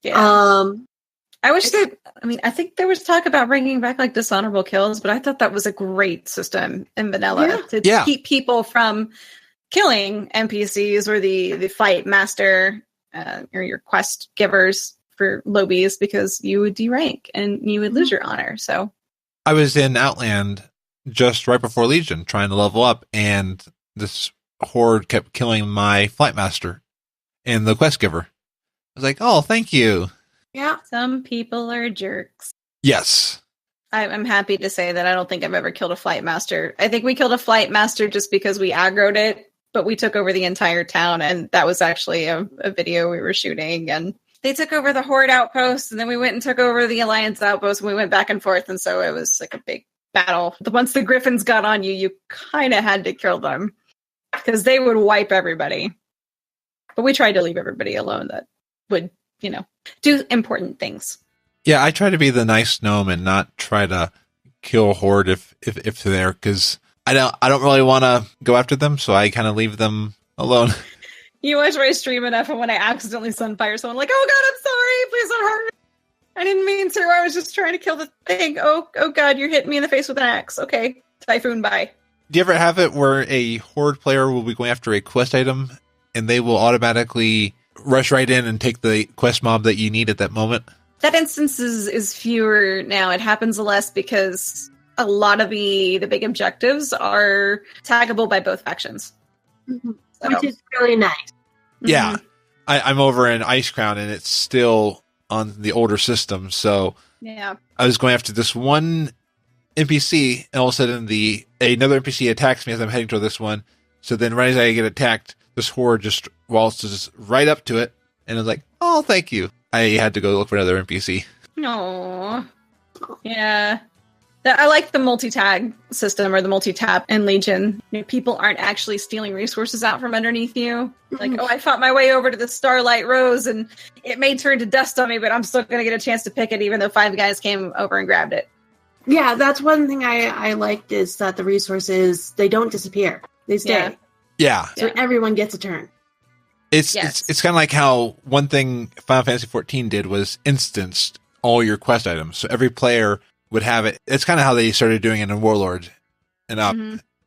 Yeah. I wish I think there was talk about bringing back like dishonorable kills, but I thought that was a great system in vanilla to keep people from killing NPCs or the fight master or your quest givers for lobbies, because you would derank and you would lose your honor. So I was in Outland just right before Legion, trying to level up, and this horde kept killing my flight master and the quest giver. I was like, oh, thank you. Yeah. Some people are jerks. Yes. I'm happy to say that I don't think I've ever killed a flight master. I think we killed a flight master just because we aggroed it, but we took over the entire town, and that was actually a video we were shooting, and they took over the Horde outpost, and then we went and took over the Alliance outpost, and we went back and forth, and so it was like a big battle. Once the Griffins got on you, you kind of had to kill them, because they would wipe everybody. But we tried to leave everybody alone that would, do important things. Yeah, I try to be the nice gnome and not try to kill horde if they're there, because I don't really want to go after them, so I kind of leave them alone. You watch my stream enough, and when I accidentally sunfire someone, like, oh god, I'm sorry, please don't hurt me. I didn't mean to. I was just trying to kill the thing. Oh god, you're hitting me in the face with an axe. Okay, Typhoon, bye. Do you ever have it where a horde player will be going after a quest item, and they will automatically rush right in and take the quest mob that you need at that moment? That instance is fewer now. It happens less because a lot of the big objectives are taggable by both factions. Mm-hmm. Which is really nice. Yeah. Mm-hmm. I'm over in Ice Crown, and it's still on the older system, so yeah. I was going after this one NPC, and all of a sudden another NPC attacks me as I'm heading toward this one. So then right as I get attacked, this horde just waltzes right up to it, and I was like, oh, thank you. I had to go look for another NPC. No. Yeah. I like the multi-tag system or the multi-tap in Legion. People aren't actually stealing resources out from underneath you. Like, oh, I fought my way over to the Starlight Rose and it may turn to dust on me, but I'm still going to get a chance to pick it even though 5 guys came over and grabbed it. Yeah, that's one thing I liked is that the resources, they don't disappear. They stay. Yeah. So everyone gets a turn. It's kind of like how one thing Final Fantasy XIV did was instanced all your quest items. So every player would have it. It's kind of how they started doing it in Warlord and up,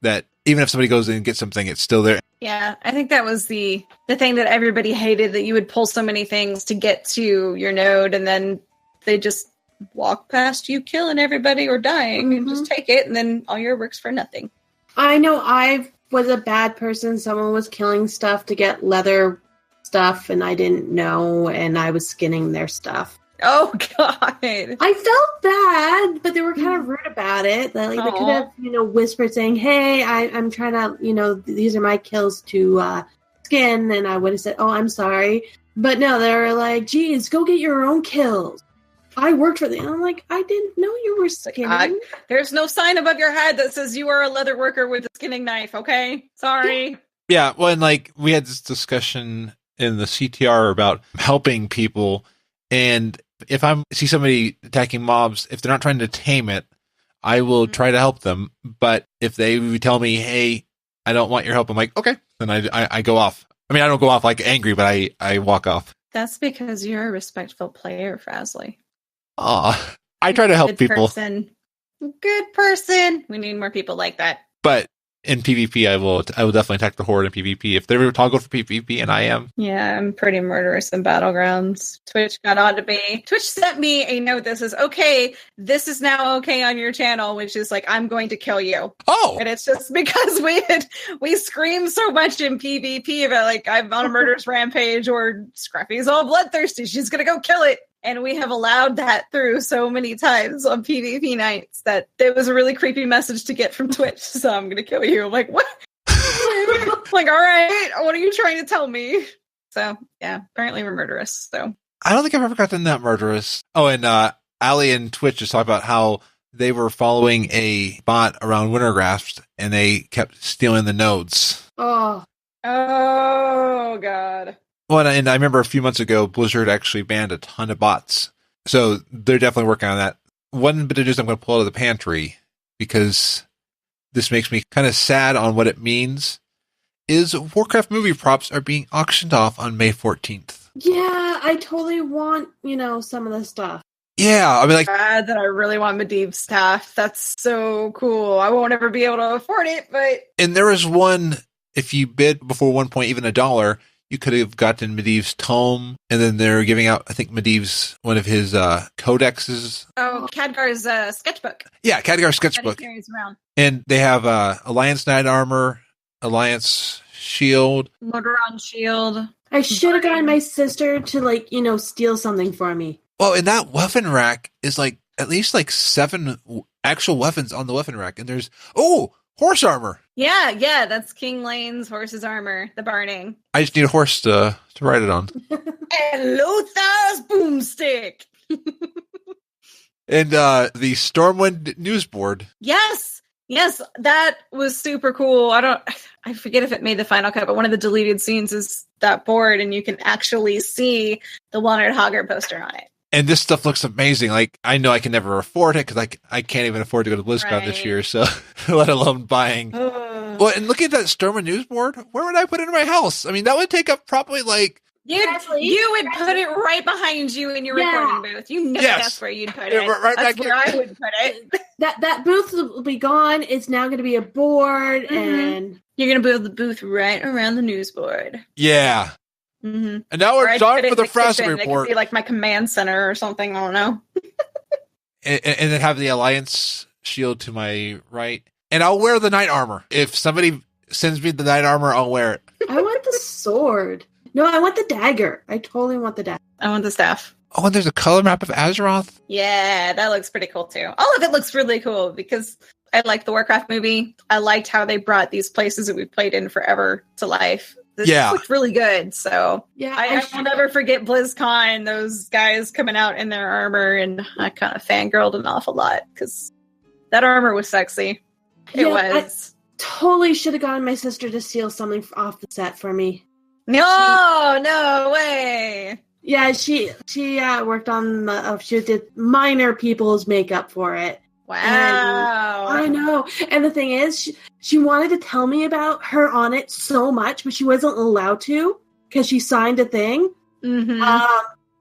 that even if somebody goes in and gets something, it's still there. Yeah, I think that was the thing that everybody hated, that you would pull so many things to get to your node, and then they just walk past you, killing everybody or dying, and just take it, and then all your work's for nothing. I know I was a bad person. Someone was killing stuff to get leather stuff, and I didn't know, and I was skinning their stuff. Oh, God. I felt bad, but they were kind of rude about it. They could have, whispered saying, hey, I'm trying to, these are my kills to skin. And I would have said, oh, I'm sorry. But no, they were like, geez, go get your own kills. I worked for them. And I'm like, I didn't know you were skinning. There's no sign above your head that says you are a leather worker with a skinning knife, okay? Sorry. Yeah, well, and we had this discussion in the CTR about helping people, and if I see somebody attacking mobs, if they're not trying to tame it, I will try to help them. But if they tell me, hey, I don't want your help, I'm like, okay. Then I go off. I mean, I don't go off like angry, but I walk off. That's because you're a respectful player, Frasley. Aw, I try to help people. Good person. We need more people like that. But in PvP, I will definitely attack the horde in PvP. If they're toggled for PvP, and I am. Yeah, I'm pretty murderous in Battlegrounds. Twitch got on to me. Twitch sent me a note that says, okay, this is now okay on your channel, which is like, I'm going to kill you. Oh! And it's just because we scream so much in PvP about like, I'm on a murderous rampage, or Scruffy's all bloodthirsty, she's gonna go kill it. And we have allowed that through so many times on PvP nights that it was a really creepy message to get from Twitch. So I'm going to kill you. I'm like, what? Like, all right, what are you trying to tell me? So, yeah, apparently we're murderous. So I don't think I've ever gotten that murderous. Oh, and Ali and Twitch just talked about how they were following a bot around Wintergrasp, and they kept stealing the nodes. Oh, God. Well, and I remember a few months ago, Blizzard actually banned a ton of bots. So they're definitely working on that. One bit of news I'm going to pull out of the pantry, because this makes me kind of sad on what it means, is Warcraft movie props are being auctioned off on May 14th. Yeah, I totally want, some of the stuff. Yeah, I mean, Bad that I really want Medivh staff. That's so cool. I won't ever be able to afford it, but... And there is one, if you bid before 1 point, even $1, You could have gotten Medivh's tome, and then they're giving out, I think, Medivh's, one of his codexes. Oh, Khadgar's sketchbook. Yeah, Khadgar's sketchbook. That he carries around. And they have Alliance Knight armor, Alliance shield. Morderon shield. I should have gotten my sister to, steal something for me. Well, and that weapon rack is at least 7 actual weapons on the weapon rack. And there's, horse armor. Yeah, that's King Lane's horse's armor, the Barning. I just need a horse to ride it on. And Lothar's boomstick. And the Stormwind news board. Yes, that was super cool. I forget if it made the final cut, but one of the deleted scenes is that board, and you can actually see the Walnut Hogger poster on it. And this stuff looks amazing. I know I can never afford it because I can't even afford to go to BlizzCon this year, so let alone buying. Well, and look at that Stormwind news board. Where would I put it in my house? I mean, that would take up probably You would put it right behind you in your recording booth. You know that's where you'd put it. Right that's back where I would put it. That booth will be gone. It's now going to be a board, and you're going to build the booth right around the news board. Yeah. Mm-hmm. And now we're done for the Frazzle report. It could be like my command center or something. I don't know. and then have the Alliance shield to my right. And I'll wear the knight armor. If somebody sends me the knight armor, I'll wear it. I want the sword. No, I want the dagger. I totally want the dagger. I want the staff. Oh, and there's a color map of Azeroth? Yeah, that looks pretty cool too. All of it looks really cool because I liked the Warcraft movie. I liked how they brought these places that we've played in forever to life. This looked really good. So I will never forget BlizzCon, those guys coming out in their armor, and I kind of fangirled an awful lot because that armor was sexy. It was. I totally should have gotten my sister to steal something off the set for me. No way. Yeah, she worked on she did minor people's makeup for it. Wow. And I know. And the thing is, she wanted to tell me about her on it so much, but she wasn't allowed to because she signed a thing. Mm-hmm.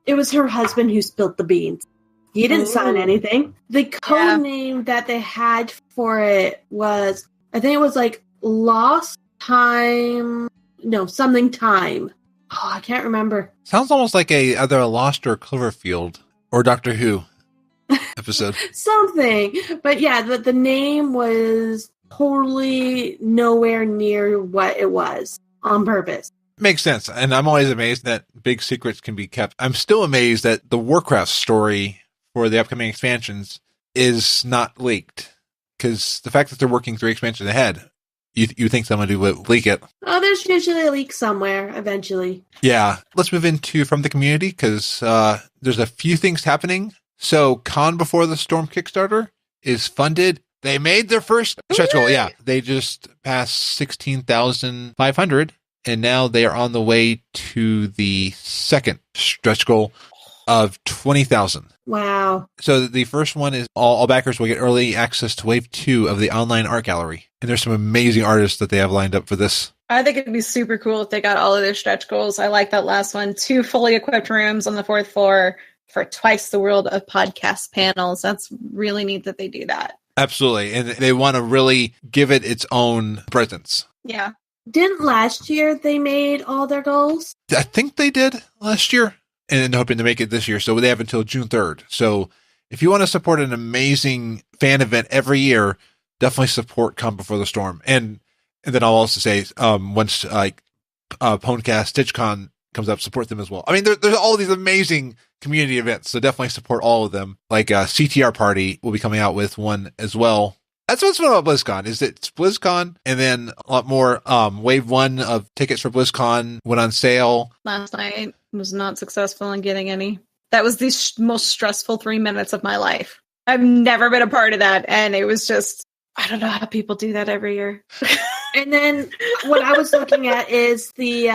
It was her husband who spilled the beans. He didn't sign anything. The code name that they had for it was, I think it was Lost Time. No, something time. Oh, I can't remember. Sounds almost like either a Lost or Cloverfield or Doctor Who episode. Something. But yeah, the name was totally nowhere near what it was on purpose. Makes sense. And I'm always amazed that big secrets can be kept. I'm still amazed that the Warcraft story for the upcoming expansions is not leaked. Because the fact that they're working 3 expansions ahead, you think someone would leak it. Oh, there's usually a leak somewhere eventually. Yeah. Let's move into from the community because there's a few things happening. So Con Before the Storm Kickstarter is funded. They made their first stretch goal. Yeah. They just passed 16,500 and now they are on the way to the second stretch goal of 20,000. Wow. So the first one is all backers will get early access to Wave 2 of the online art gallery. And there's some amazing artists that they have lined up for this. I think it'd be super cool if they got all of their stretch goals. I like that last one. 2 fully equipped rooms on the 4th floor for twice the world of podcast panels. That's really neat that they do that. Absolutely. And they want to really give it its own presence. Yeah. Didn't last year they made all their goals? I think they did last year. And hoping to make it this year. So they have until June 3rd. So if you want to support an amazing fan event every year, definitely support Come Before the Storm. And then I'll also say, once Pwnecast, StitchCon comes up, support them as well. I mean, there's all these amazing community events. So definitely support all of them. Like CTR Party will be coming out with one as well. That's what's fun about BlizzCon is it's BlizzCon and then a lot more. Wave 1 of tickets for BlizzCon went on sale. Last night was not successful in getting any. That was the most stressful 3 minutes of my life. I've never been a part of that. And it was just, I don't know how people do that every year. And then what I was looking at is the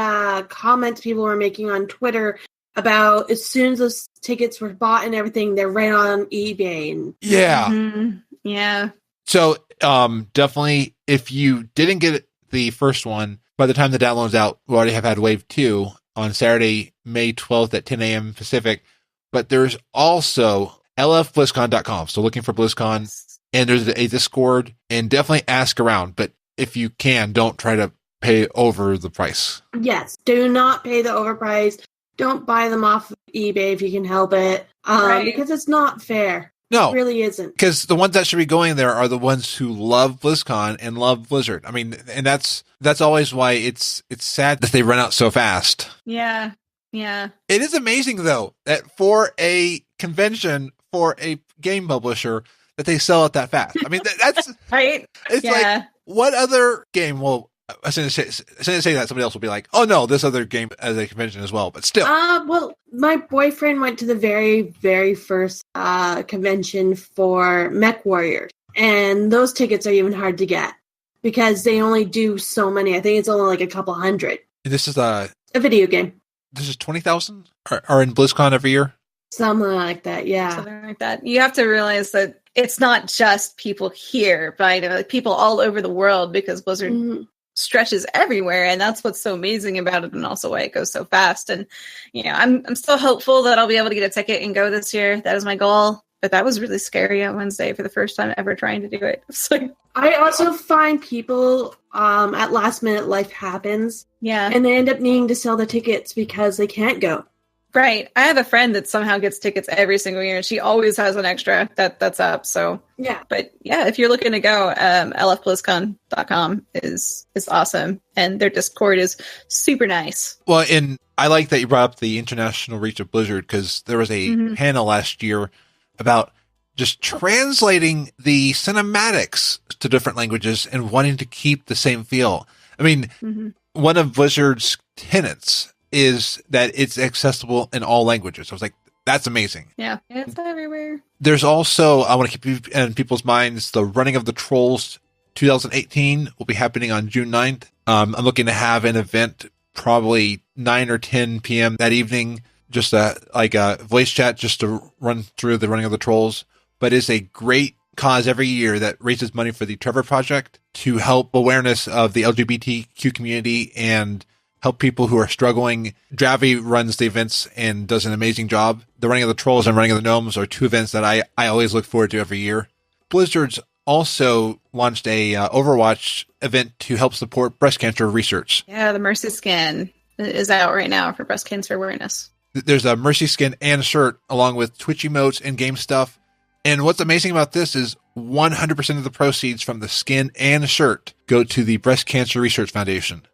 comments people were making on Twitter about as soon as those tickets were bought and everything, they're right on eBay. And yeah. Mm-hmm. Yeah. So definitely, if you didn't get the first one, by the time the download's out, we'll already have had Wave 2 on Saturday, May 12th at 10 a.m. Pacific. But there's also lfblizzcon.com. So looking for BlizzCon, and there's a Discord, and definitely ask around. But if you can, don't try to pay over the price. Yes, do not pay the overpriced. Don't buy them off of eBay if you can help it, because it's not fair. No, it really isn't. Because the ones that should be going there are the ones who love BlizzCon and love Blizzard. I mean, and that's always why it's sad that they run out so fast. Yeah. Yeah. It is amazing though that for a convention for a game publisher that they sell it that fast. I mean, that's right. It's like, what other game will? As soon as I say that, somebody else will be like, "Oh no, this other game as a convention as well." But still, well, my boyfriend went to the very, very first convention for Mech Warriors, and those tickets are even hard to get because they only do so many. I think it's only like a couple hundred. This is a video game. This is 20,000 are in BlizzCon every year. Something like that, yeah. Something like that. You have to realize that it's not just people here, but I know like people all over the world because Blizzard stretches everywhere, and that's what's so amazing about it, and also why it goes so fast. And I'm still hopeful that I'll be able to get a ticket and go this year. That is my goal. But that was really scary on Wednesday for the first time ever trying to do it. It's like, I also find people at last minute life happens. Yeah. And they end up needing to sell the tickets because they can't go. Right. I have a friend that somehow gets tickets every single year, and she always has an extra that's up. So yeah. But yeah, if you're looking to go, lfblizzcon.com is awesome, and their Discord is super nice. Well, and I like that you brought up the international reach of Blizzard because there was a panel last year about just translating the cinematics to different languages and wanting to keep the same feel. I mean, one of Blizzard's tenets is that it's accessible in all languages. I was like, that's amazing. Yeah, it's everywhere. There's also, I want to keep in people's minds, the Running of the Trolls 2018 will be happening on June 9th. I'm looking to have an event probably 9 or 10 p.m. that evening, just like a voice chat just to run through the Running of the Trolls. But it's a great cause every year that raises money for the Trevor Project to help awareness of the LGBTQ community and help people who are struggling. Dravi runs the events and does an amazing job. The Running of the Trolls and Running of the Gnomes are two events that I always look forward to every year. Blizzard's also launched a Overwatch event to help support breast cancer research. Yeah, the Mercy Skin is out right now for breast cancer awareness. There's a Mercy Skin and shirt along with Twitch emotes and game stuff. And what's amazing about this is 100% of the proceeds from the skin and shirt go to the Breast Cancer Research Foundation.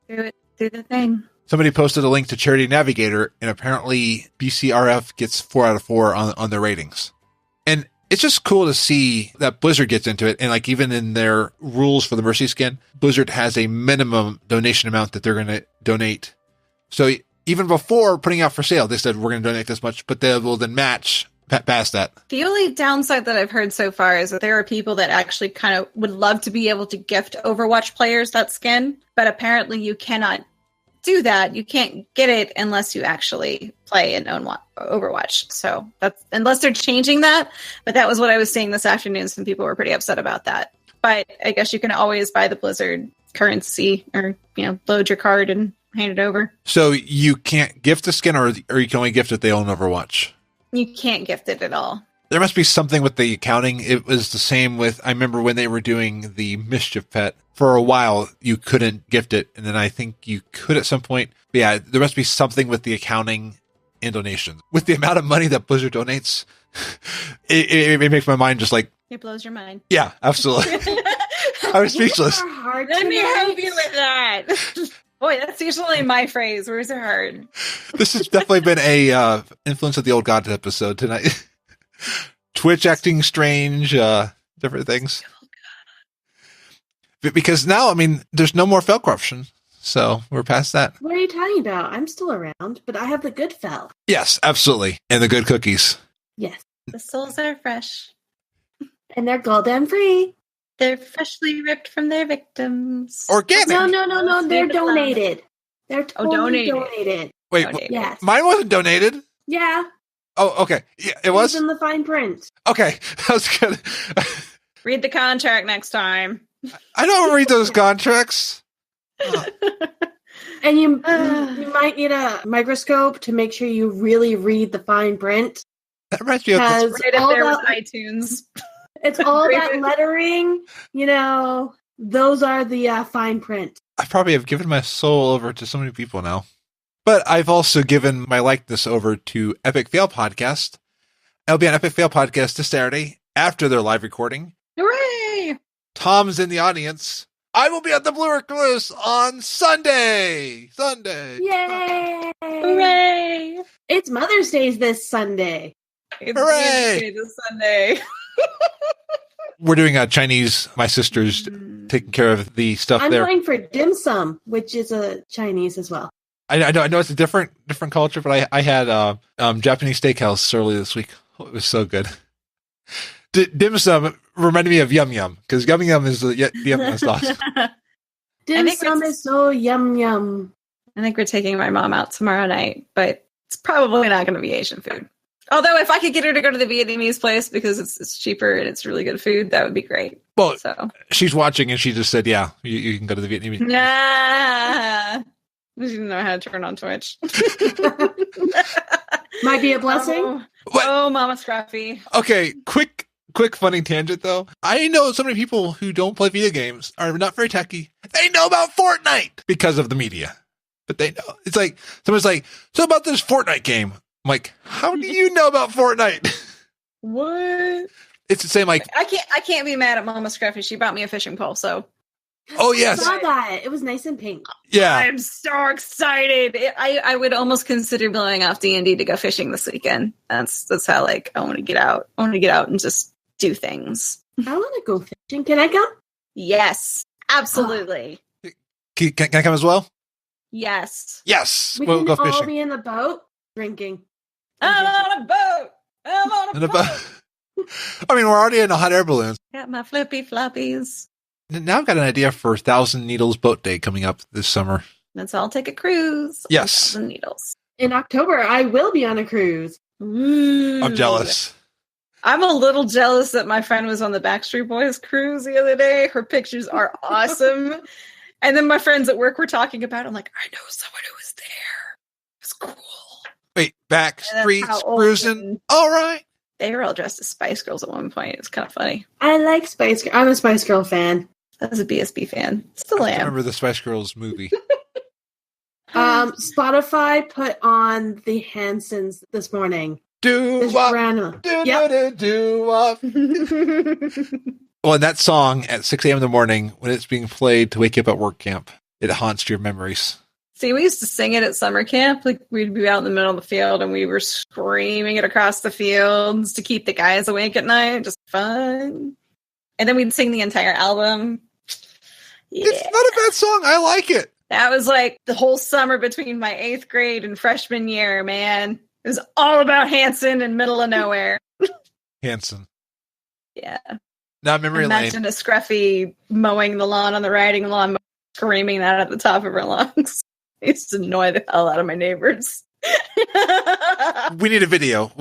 Do the thing. Somebody posted a link to Charity Navigator, and apparently BCRF gets 4 out of 4 on their ratings. And it's just cool to see that Blizzard gets into it. And like even in their rules for the Mercy Skin, Blizzard has a minimum donation amount that they're going to donate. So even before putting out for sale, they said, we're going to donate this much, but they will then match past that. The only downside that I've heard so far is that there are people that actually kind of would love to be able to gift Overwatch players that skin, but apparently you cannot do that. You can't get it unless you actually play and own Overwatch. So that's unless they're changing that. But that was what I was seeing this afternoon. Some people were pretty upset about that. But I guess you can always buy the Blizzard currency or, load your card and hand it over. So you can't gift the skin or you can only gift it they own Overwatch? You can't gift it at all. There must be something with the accounting. It was the same with, I remember when they were doing the Mischief Pet. For a while, you couldn't gift it, and then I think you could at some point. But yeah, there must be something with the accounting and donations. With the amount of money that Blizzard donates, it makes my mind just like... It blows your mind. Yeah, absolutely. I was speechless. Let me help you with that. Boy, that's usually my phrase. Words are hard. This has definitely been a Influence of the Old Gods episode tonight. Twitch acting strange, different things. Because now, there's no more fel corruption, so we're past that. What are you talking about? I'm still around, but I have the good fel. Yes, absolutely. And the good cookies. Yes. The souls are fresh. And they're golden free. They're freshly ripped from their victims. Organic. No. They're donated. They're totally donated. Wait, yes. Mine wasn't donated? Yeah. Oh, okay. Yeah, it was? in the fine print. Okay. That was good. Read the contract next time. I don't read those contracts. And you might need a microscope to make sure you really read the fine print. That reminds me of right up there with iTunes. It's all that lettering, Those are the fine print. I probably have given my soul over to so many people now. But I've also given my likeness over to Epic Fail Podcast. I'll be on Epic Fail Podcast this Saturday after their live recording. Hooray! Tom's in the audience. I will be at the Blue Recluse on Sunday. Yay! Hooray! It's Mother's Day this Sunday. It's Hooray! Day this Sunday. We're doing a Chinese. My sister's taking care of the stuff I'm there. going for dim sum, which is a Chinese as well. I know it's a different culture, but I had Japanese steakhouse earlier this week. Oh, it was so good. Dim sum reminded me of yum yum because yum yum is the yum yum sauce. Dim sum is so yum yum. I think we're taking my mom out tomorrow night, but it's probably not going to be Asian food. Although if I could get her to go to the Vietnamese place because it's cheaper and it's really good food, that would be great. Well, so she's watching and she just said, "Yeah, you can go to the Vietnamese." Nah, she didn't know how to turn on Twitch. Might be a blessing. Oh, Mama Scruffy. Okay, quick funny tangent though. I know so many people who don't play video games are not very techy. They know about Fortnite because of the media, but they know it's like someone's like, "So about this Fortnite game." I'm like, "How do you know about Fortnite?" What? It's the same. Like, I can't be mad at Mama Scruffy. She bought me a fishing pole, so. Oh yes, I saw that. It was nice and pink. yeah. I'm so excited. I would almost consider blowing off D&D to go fishing this weekend. That's how I want to get out. I want to get out and just do things. I want to go fishing. Can I go? Yes, absolutely. Can I come as well? Yes. Yes, We we'll can go all fishing. be in the boat drinking. I'm on a boat. I'm on a And boat. I mean, we're already in a hot air balloon. Got my flippy floppies. Now I've got an idea for 1,000 Needles Boat Day coming up this summer. Let's all take a cruise. Yes. 1,000 needles. In October, I will be on a cruise. Ooh. I'm jealous. I'm a little jealous that my friend was on the Backstreet Boys cruise the other day. Her pictures are awesome. And then my friends at work were talking about it. I'm like, I know someone who was there. It was cool. Wait, back And that's streets how old cruising. and- All right. They were all dressed as Spice Girls at one point. It was kind of funny. I like Spice Girl. I'm a Spice Girl fan. I was a BSB fan. Still I am. remember the Spice Girls movie. Spotify put on the Hansons this morning. Do Just wop, random. do Yep. do do wop. Well, and that song at 6 a.m. in the morning when it's being played to wake you up at work camp, it haunts your memories. See, we used to sing it at summer camp. Like we'd be out in the middle of the field and we were screaming it across the fields to keep the guys awake at night. Just fun. And then we'd sing the entire album. Yeah. It's not a bad song. I like it. That was like the whole summer between my 8th grade and freshman year, man. It was all about Hanson and middle of nowhere. Hanson. Yeah. Not memory lane. Imagine a Scruffy mowing the lawn on the riding lawn, screaming that at the top of her lungs. I used to annoy the hell out of my neighbors. We need a video.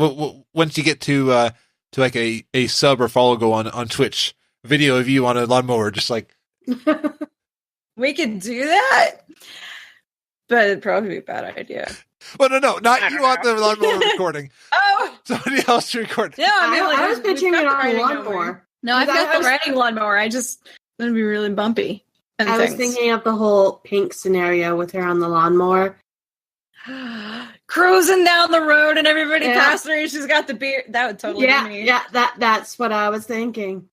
Once you get to like a sub or follow go on Twitch, video of you on a lawnmower, just like. We could do that, but it'd probably be a bad idea. Well, no, not you on the lawnmower recording. Oh, Somebody else to record. yeah. I mean, like, I was we've picturing got it the on a riding lawnmower. No, I've Because got the riding lawnmower. It's going to be really bumpy. And I was thinking of the whole Pink scenario with her on the lawnmower. Cruising down the road and everybody Yeah. passing her. She's got the beer. That would totally be me. Yeah, that's what I was thinking.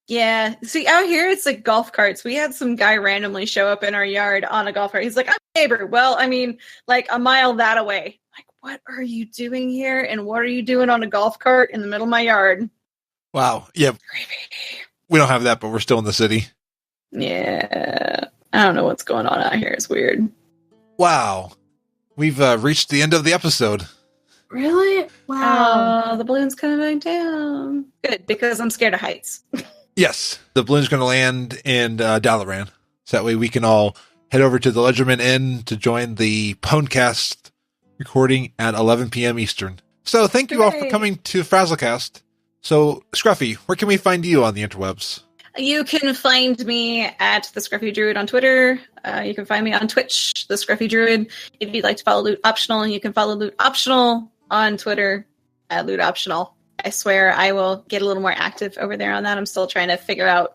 Yeah. See, out here, it's like golf carts. We had some guy randomly show up in our yard on a golf cart. He's like, I'm a neighbor. Well, I mean, like a mile that away. Like, what are you doing here? And what are you doing on a golf cart in the middle of my yard? Wow. Yeah. Creepy. We don't have that, but we're still in the city. Yeah. I don't know what's going on out here. It's weird. Wow. We've reached the end of the episode. Really? Wow. The balloon's coming down. Good, because I'm scared of heights. Yes. The balloon's going to land in Dalaran. So that way we can all head over to the Ledgerman Inn to join the Pwnecast recording at 11 p.m. Eastern. So thank you all for Hooray. coming to Frazzlecast. So, Scruffy, where can we find you on the interwebs? You can find me at the Scruffy Druid on Twitter. You can find me on Twitch, the Scruffy Druid. If you'd like to follow Loot Optional, you can follow Loot Optional on Twitter at Loot Optional. I swear I will get a little more active over there on that. I'm still trying to figure out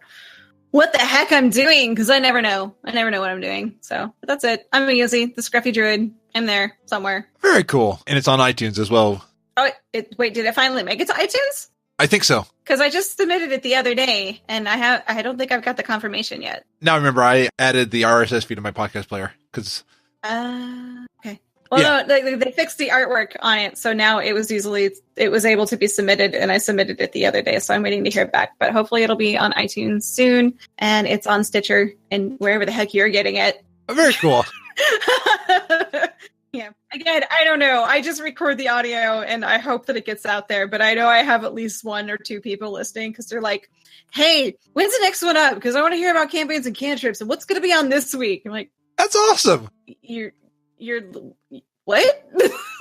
what the heck I'm doing, because I never know. I never know what I'm doing. So, but that's it. I'm Yuzi, the Scruffy Druid. I'm there somewhere. Very cool. And it's on iTunes as well. Oh, wait, did it finally make it to iTunes? I think so. Because I just submitted it the other day, and I don't think I've got the confirmation yet. Now remember, I added the RSS feed to my podcast player because. Okay. Well, no, they fixed the artwork on it, so now it was able to be submitted, and I submitted it the other day, so I'm waiting to hear back. But hopefully, it'll be on iTunes soon, and it's on Stitcher and wherever the heck you're getting it. Very cool. Yeah. Again, I don't know. I just record the audio and I hope that it gets out there. But I know I have at least 1 or 2 people listening because they're like, hey, when's the next one up? Because I want to hear about campaigns and cantrips and what's going to be on this week. I'm like, that's awesome. You're what?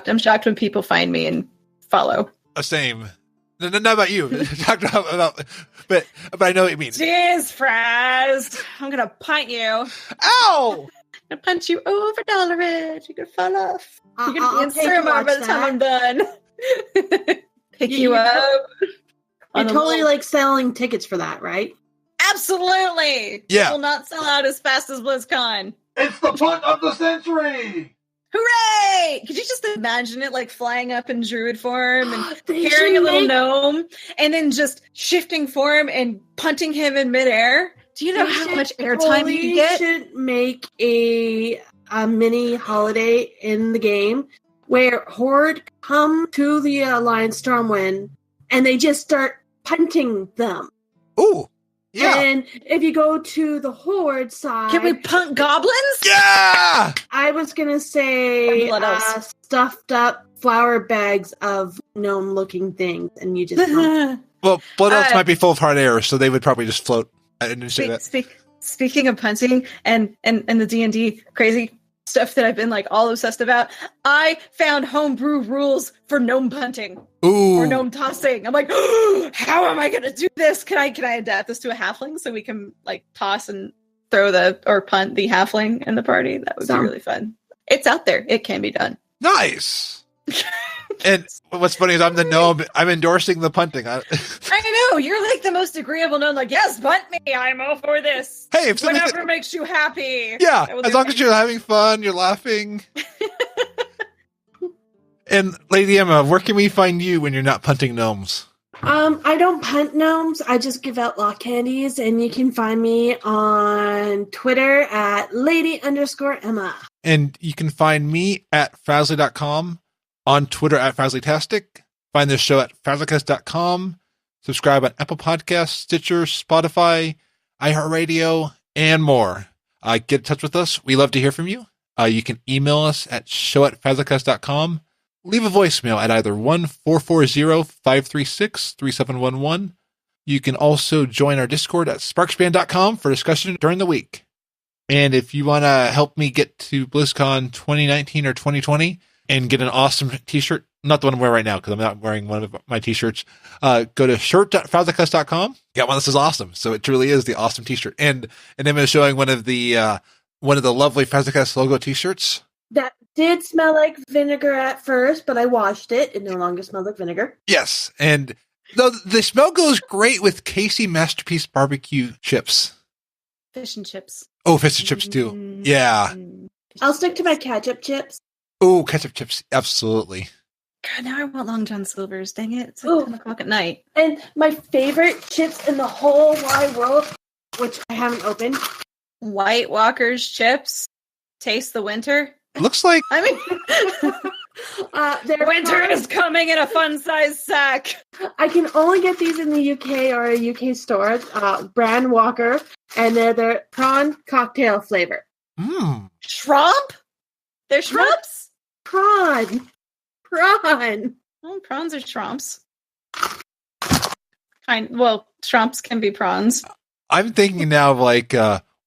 I'm shocked when people find me and follow. Same. Not about you. but I know what you mean. Jeez, Fraz. I'm going to punt you. Ow! I punch you over, Dollaridge. You're gonna fall off. You're gonna be in take Suramar by the time I'm done. Pick you up. You're totally like selling tickets for that, right? Absolutely. Yeah. It will not sell out as fast as BlizzCon. It's the punt of the century. Hooray! Could you just imagine it like flying up in druid form and carrying a little gnome and then just shifting form and punting him in midair? Do you know how much airtime you get? We should make a mini holiday in the game where Horde come to the Alliance Stormwind and they just start punting them. Ooh, yeah. And if you go to the Horde side... Can we punt goblins? Yeah! I was going to say stuffed up flower bags of gnome-looking things and you just... Well, Blood Elves might be full of hard air, so they would probably just float. I didn't say that. Speaking of punting and the D&D crazy stuff that I've been like all obsessed about, I found homebrew rules for gnome punting. Ooh. Or gnome tossing. I'm like, oh, how am I going to do this? Can I adapt this to a halfling so we can like toss and throw or punt the halfling in the party? That would be really fun. It's out there. It can be done. Nice. And what's funny is I'm the gnome. I'm endorsing the punting. I know. You're like the most agreeable gnome. Like, yes, punt me. I'm all for this. Hey, if whatever makes you happy. Yeah, as long as you're having fun, you're laughing. And Lady Emma, where can we find you when you're not punting gnomes? I don't punt gnomes. I just give out lock candies, and you can find me on Twitter at Lady_Emma. And you can find me at Fazly.com, on Twitter at Fazlytastic. Find this show at Fazlycast.com. Subscribe on Apple Podcasts, Stitcher, Spotify, iHeartRadio, and more. Get in touch with us. We love to hear from you. You can email us at show@Fazlycast.com. Leave a voicemail at either 1-440-536-3711. You can also join our Discord at sparksband.com for discussion during the week. And if you want to help me get to BlizzCon 2019 or 2020 and get an awesome t-shirt, not the one I'm wearing right now because I'm not wearing one of my t-shirts, go to shirt.fazlycast.com. Got one that says awesome. So it truly is the awesome t-shirt. And Emma is showing one of the lovely Fazlycast logo t-shirts. That did smell like vinegar at first, but I washed it. It no longer smells like vinegar. Yes. And the smell goes great with Casey Masterpiece barbecue chips. Fish and chips. Oh, fish and chips too. Yeah. I'll stick to my ketchup chips. Oh, ketchup chips. Absolutely. God, now I want Long John Silver's. Dang it. It's like 10 o'clock at night. And my favorite chips in the whole wide world, which I haven't opened. White Walker's chips. Taste the winter. Looks like... I mean... winter is coming in a fun-sized sack. I can only get these in the UK or a UK store. Brand Walker. And they're the prawn cocktail flavor. Shrump? They're shrubs? Prawn. Well, prawns are shrumps. Shrumps can be prawns. I'm thinking now of like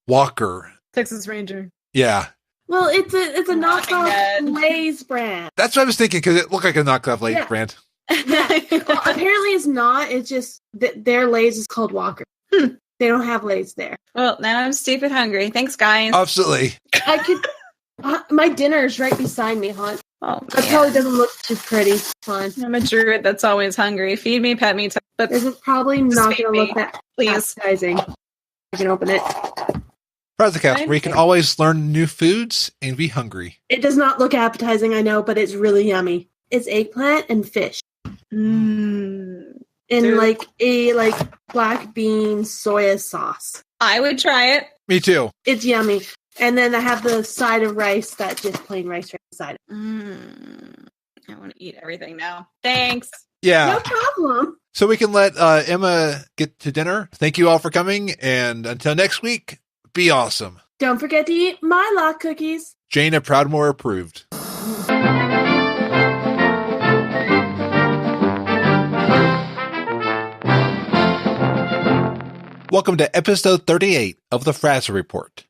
Walker. Texas Ranger. Yeah. Well, it's a knockoff Lay's brand. That's what I was thinking because it looked like a knockoff Lay's brand. Yeah. Well, apparently it's not. It's just their Lay's is called Walker. They don't have Lay's there. Well, now I'm stupid hungry. Thanks, guys. Absolutely. I could. My dinner's right beside me, hon. Oh, it probably doesn't look too pretty. Fine. I'm a druid that's always hungry. Feed me, pet me, but this is probably not going to look that please. appetizing. I can open it. Frazzacast, where you can always learn new foods and be hungry. It does not look appetizing, I know, but it's really yummy. It's eggplant and fish. Mm. In Dude. a black bean soya sauce. I would try it. Me too. It's yummy. And then I have the side of rice that's just plain rice right beside it. I want to eat everything now. Thanks. Yeah. No problem. So we can let Emma get to dinner. Thank you all for coming. And until next week, be awesome. Don't forget to eat Murloc cookies. Jaina Proudmore approved. Welcome to episode 38 of the Frazzle Report.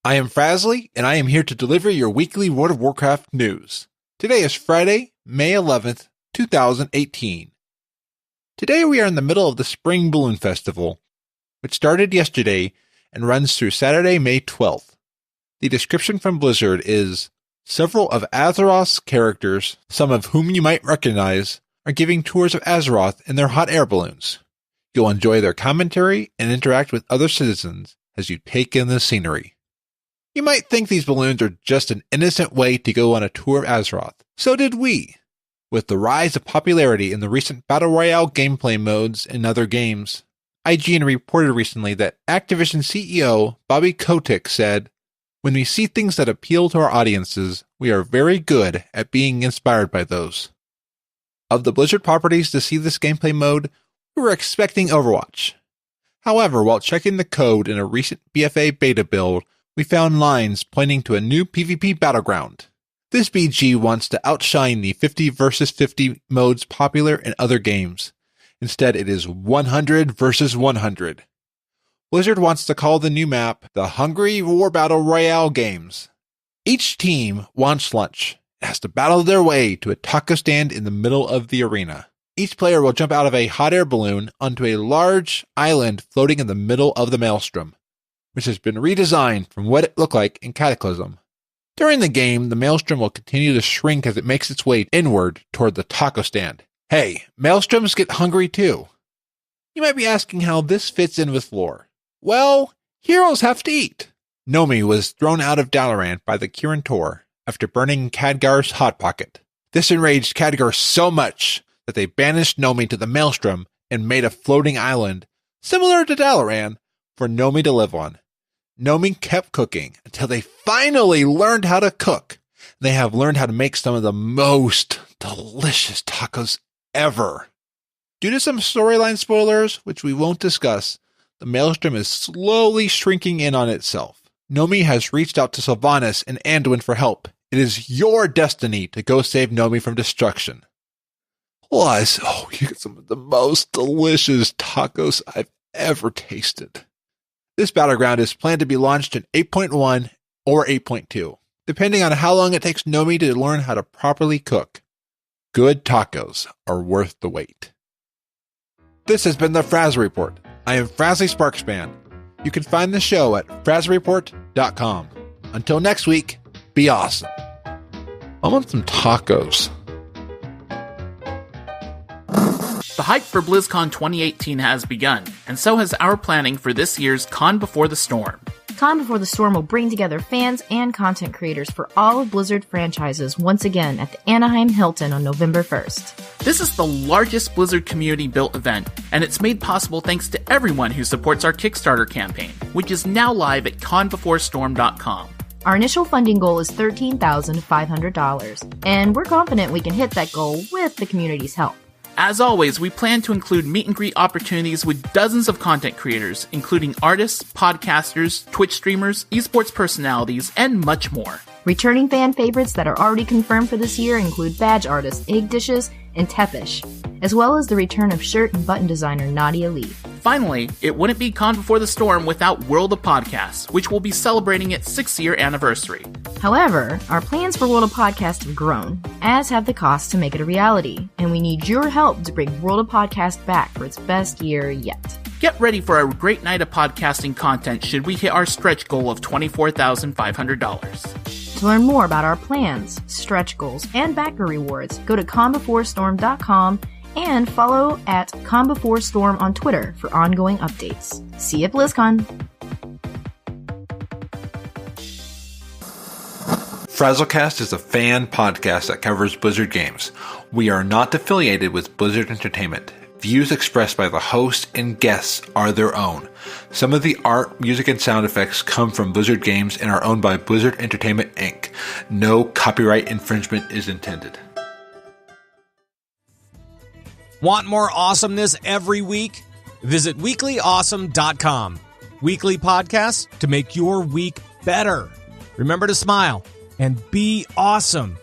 I am Frazzly, and I am here to deliver your weekly World of Warcraft news. Today is Friday, May 11th, 2018. Today we are in the middle of the Spring Balloon Festival, which started yesterday and runs through Saturday, May 12th. The description from Blizzard is, several of Azeroth's characters, some of whom you might recognize, are giving tours of Azeroth in their hot air balloons. You'll enjoy their commentary and interact with other citizens as you take in the scenery. You might think these balloons are just an innocent way to go on a tour of Azeroth. So did we. With the rise of popularity in the recent Battle Royale gameplay modes in other games, IGN reported recently that Activision CEO Bobby Kotick said, "When we see things that appeal to our audiences, we are very good at being inspired by those." Of the Blizzard properties to see this gameplay mode, we were expecting Overwatch. However, while checking the code in a recent BFA beta build, we found lines pointing to a new PvP battleground. This BG wants to outshine the 50 versus 50 modes popular in other games. Instead, it is 100 versus 100. Blizzard wants to call the new map the Hungry War Battle Royale Games. Each team wants lunch and has to battle their way to a taco stand in the middle of the arena. Each player will jump out of a hot air balloon onto a large island floating in the middle of the maelstrom, which has been redesigned from what it looked like in Cataclysm. During the game, the maelstrom will continue to shrink as it makes its way inward toward the taco stand. Hey, maelstroms get hungry too. You might be asking how this fits in with lore. Well, heroes have to eat. Nomi was thrown out of Dalaran by the Kirin Tor after burning Khadgar's Hot Pocket. This enraged Khadgar so much that they banished Nomi to the maelstrom and made a floating island, similar to Dalaran, for Nomi to live on. Nomi kept cooking until they finally learned how to cook. They have learned how to make some of the most delicious tacos ever. Due to some storyline spoilers, which we won't discuss, the maelstrom is slowly shrinking in on itself. Nomi has reached out to Sylvanas and Anduin for help. It is your destiny to go save Nomi from destruction. Plus, you get some of the most delicious tacos I've ever tasted. This battleground is planned to be launched in 8.1 or 8.2, depending on how long it takes Nomi to learn how to properly cook. Good tacos are worth the wait. This has been the Frazzle Report. I am Frazzly Sparkspan. You can find the show at frazzlereport.com. Until next week, be awesome. I want some tacos. The hype for BlizzCon 2018 has begun, and so has our planning for this year's Con Before the Storm. Con Before the Storm will bring together fans and content creators for all of Blizzard franchises once again at the Anaheim Hilton on November 1st. This is the largest Blizzard community-built event, and it's made possible thanks to everyone who supports our Kickstarter campaign, which is now live at conbeforestorm.com. Our initial funding goal is $13,500, and we're confident we can hit that goal with the community's help. As always, we plan to include meet and greet opportunities with dozens of content creators, including artists, podcasters, Twitch streamers, esports personalities, and much more. Returning fan favorites that are already confirmed for this year include badge artist Egg Dishes and Tepish, as well as the return of shirt and button designer Nadia Lee. Finally, it wouldn't be Con Before the Storm without World of Podcasts, which will be celebrating its 6th-year anniversary. However, our plans for World of Podcast have grown, as have the costs to make it a reality, and we need your help to bring World of Podcast back for its best year yet. Get ready for a great night of podcasting content should we hit our stretch goal of $24,500. To learn more about our plans, stretch goals, and backer rewards, go to conbeforestorm.com and follow at conbeforestorm on Twitter for ongoing updates. See you at BlizzCon! Frazzlecast is a fan podcast that covers Blizzard games. We are not affiliated with Blizzard Entertainment. Views expressed by the host and guests are their own. Some of the art, music, and sound effects come from Blizzard games and are owned by Blizzard Entertainment, Inc. No copyright infringement is intended. Want more awesomeness every week? Visit weeklyawesome.com. Weekly podcasts to make your week better. Remember to smile and be awesome.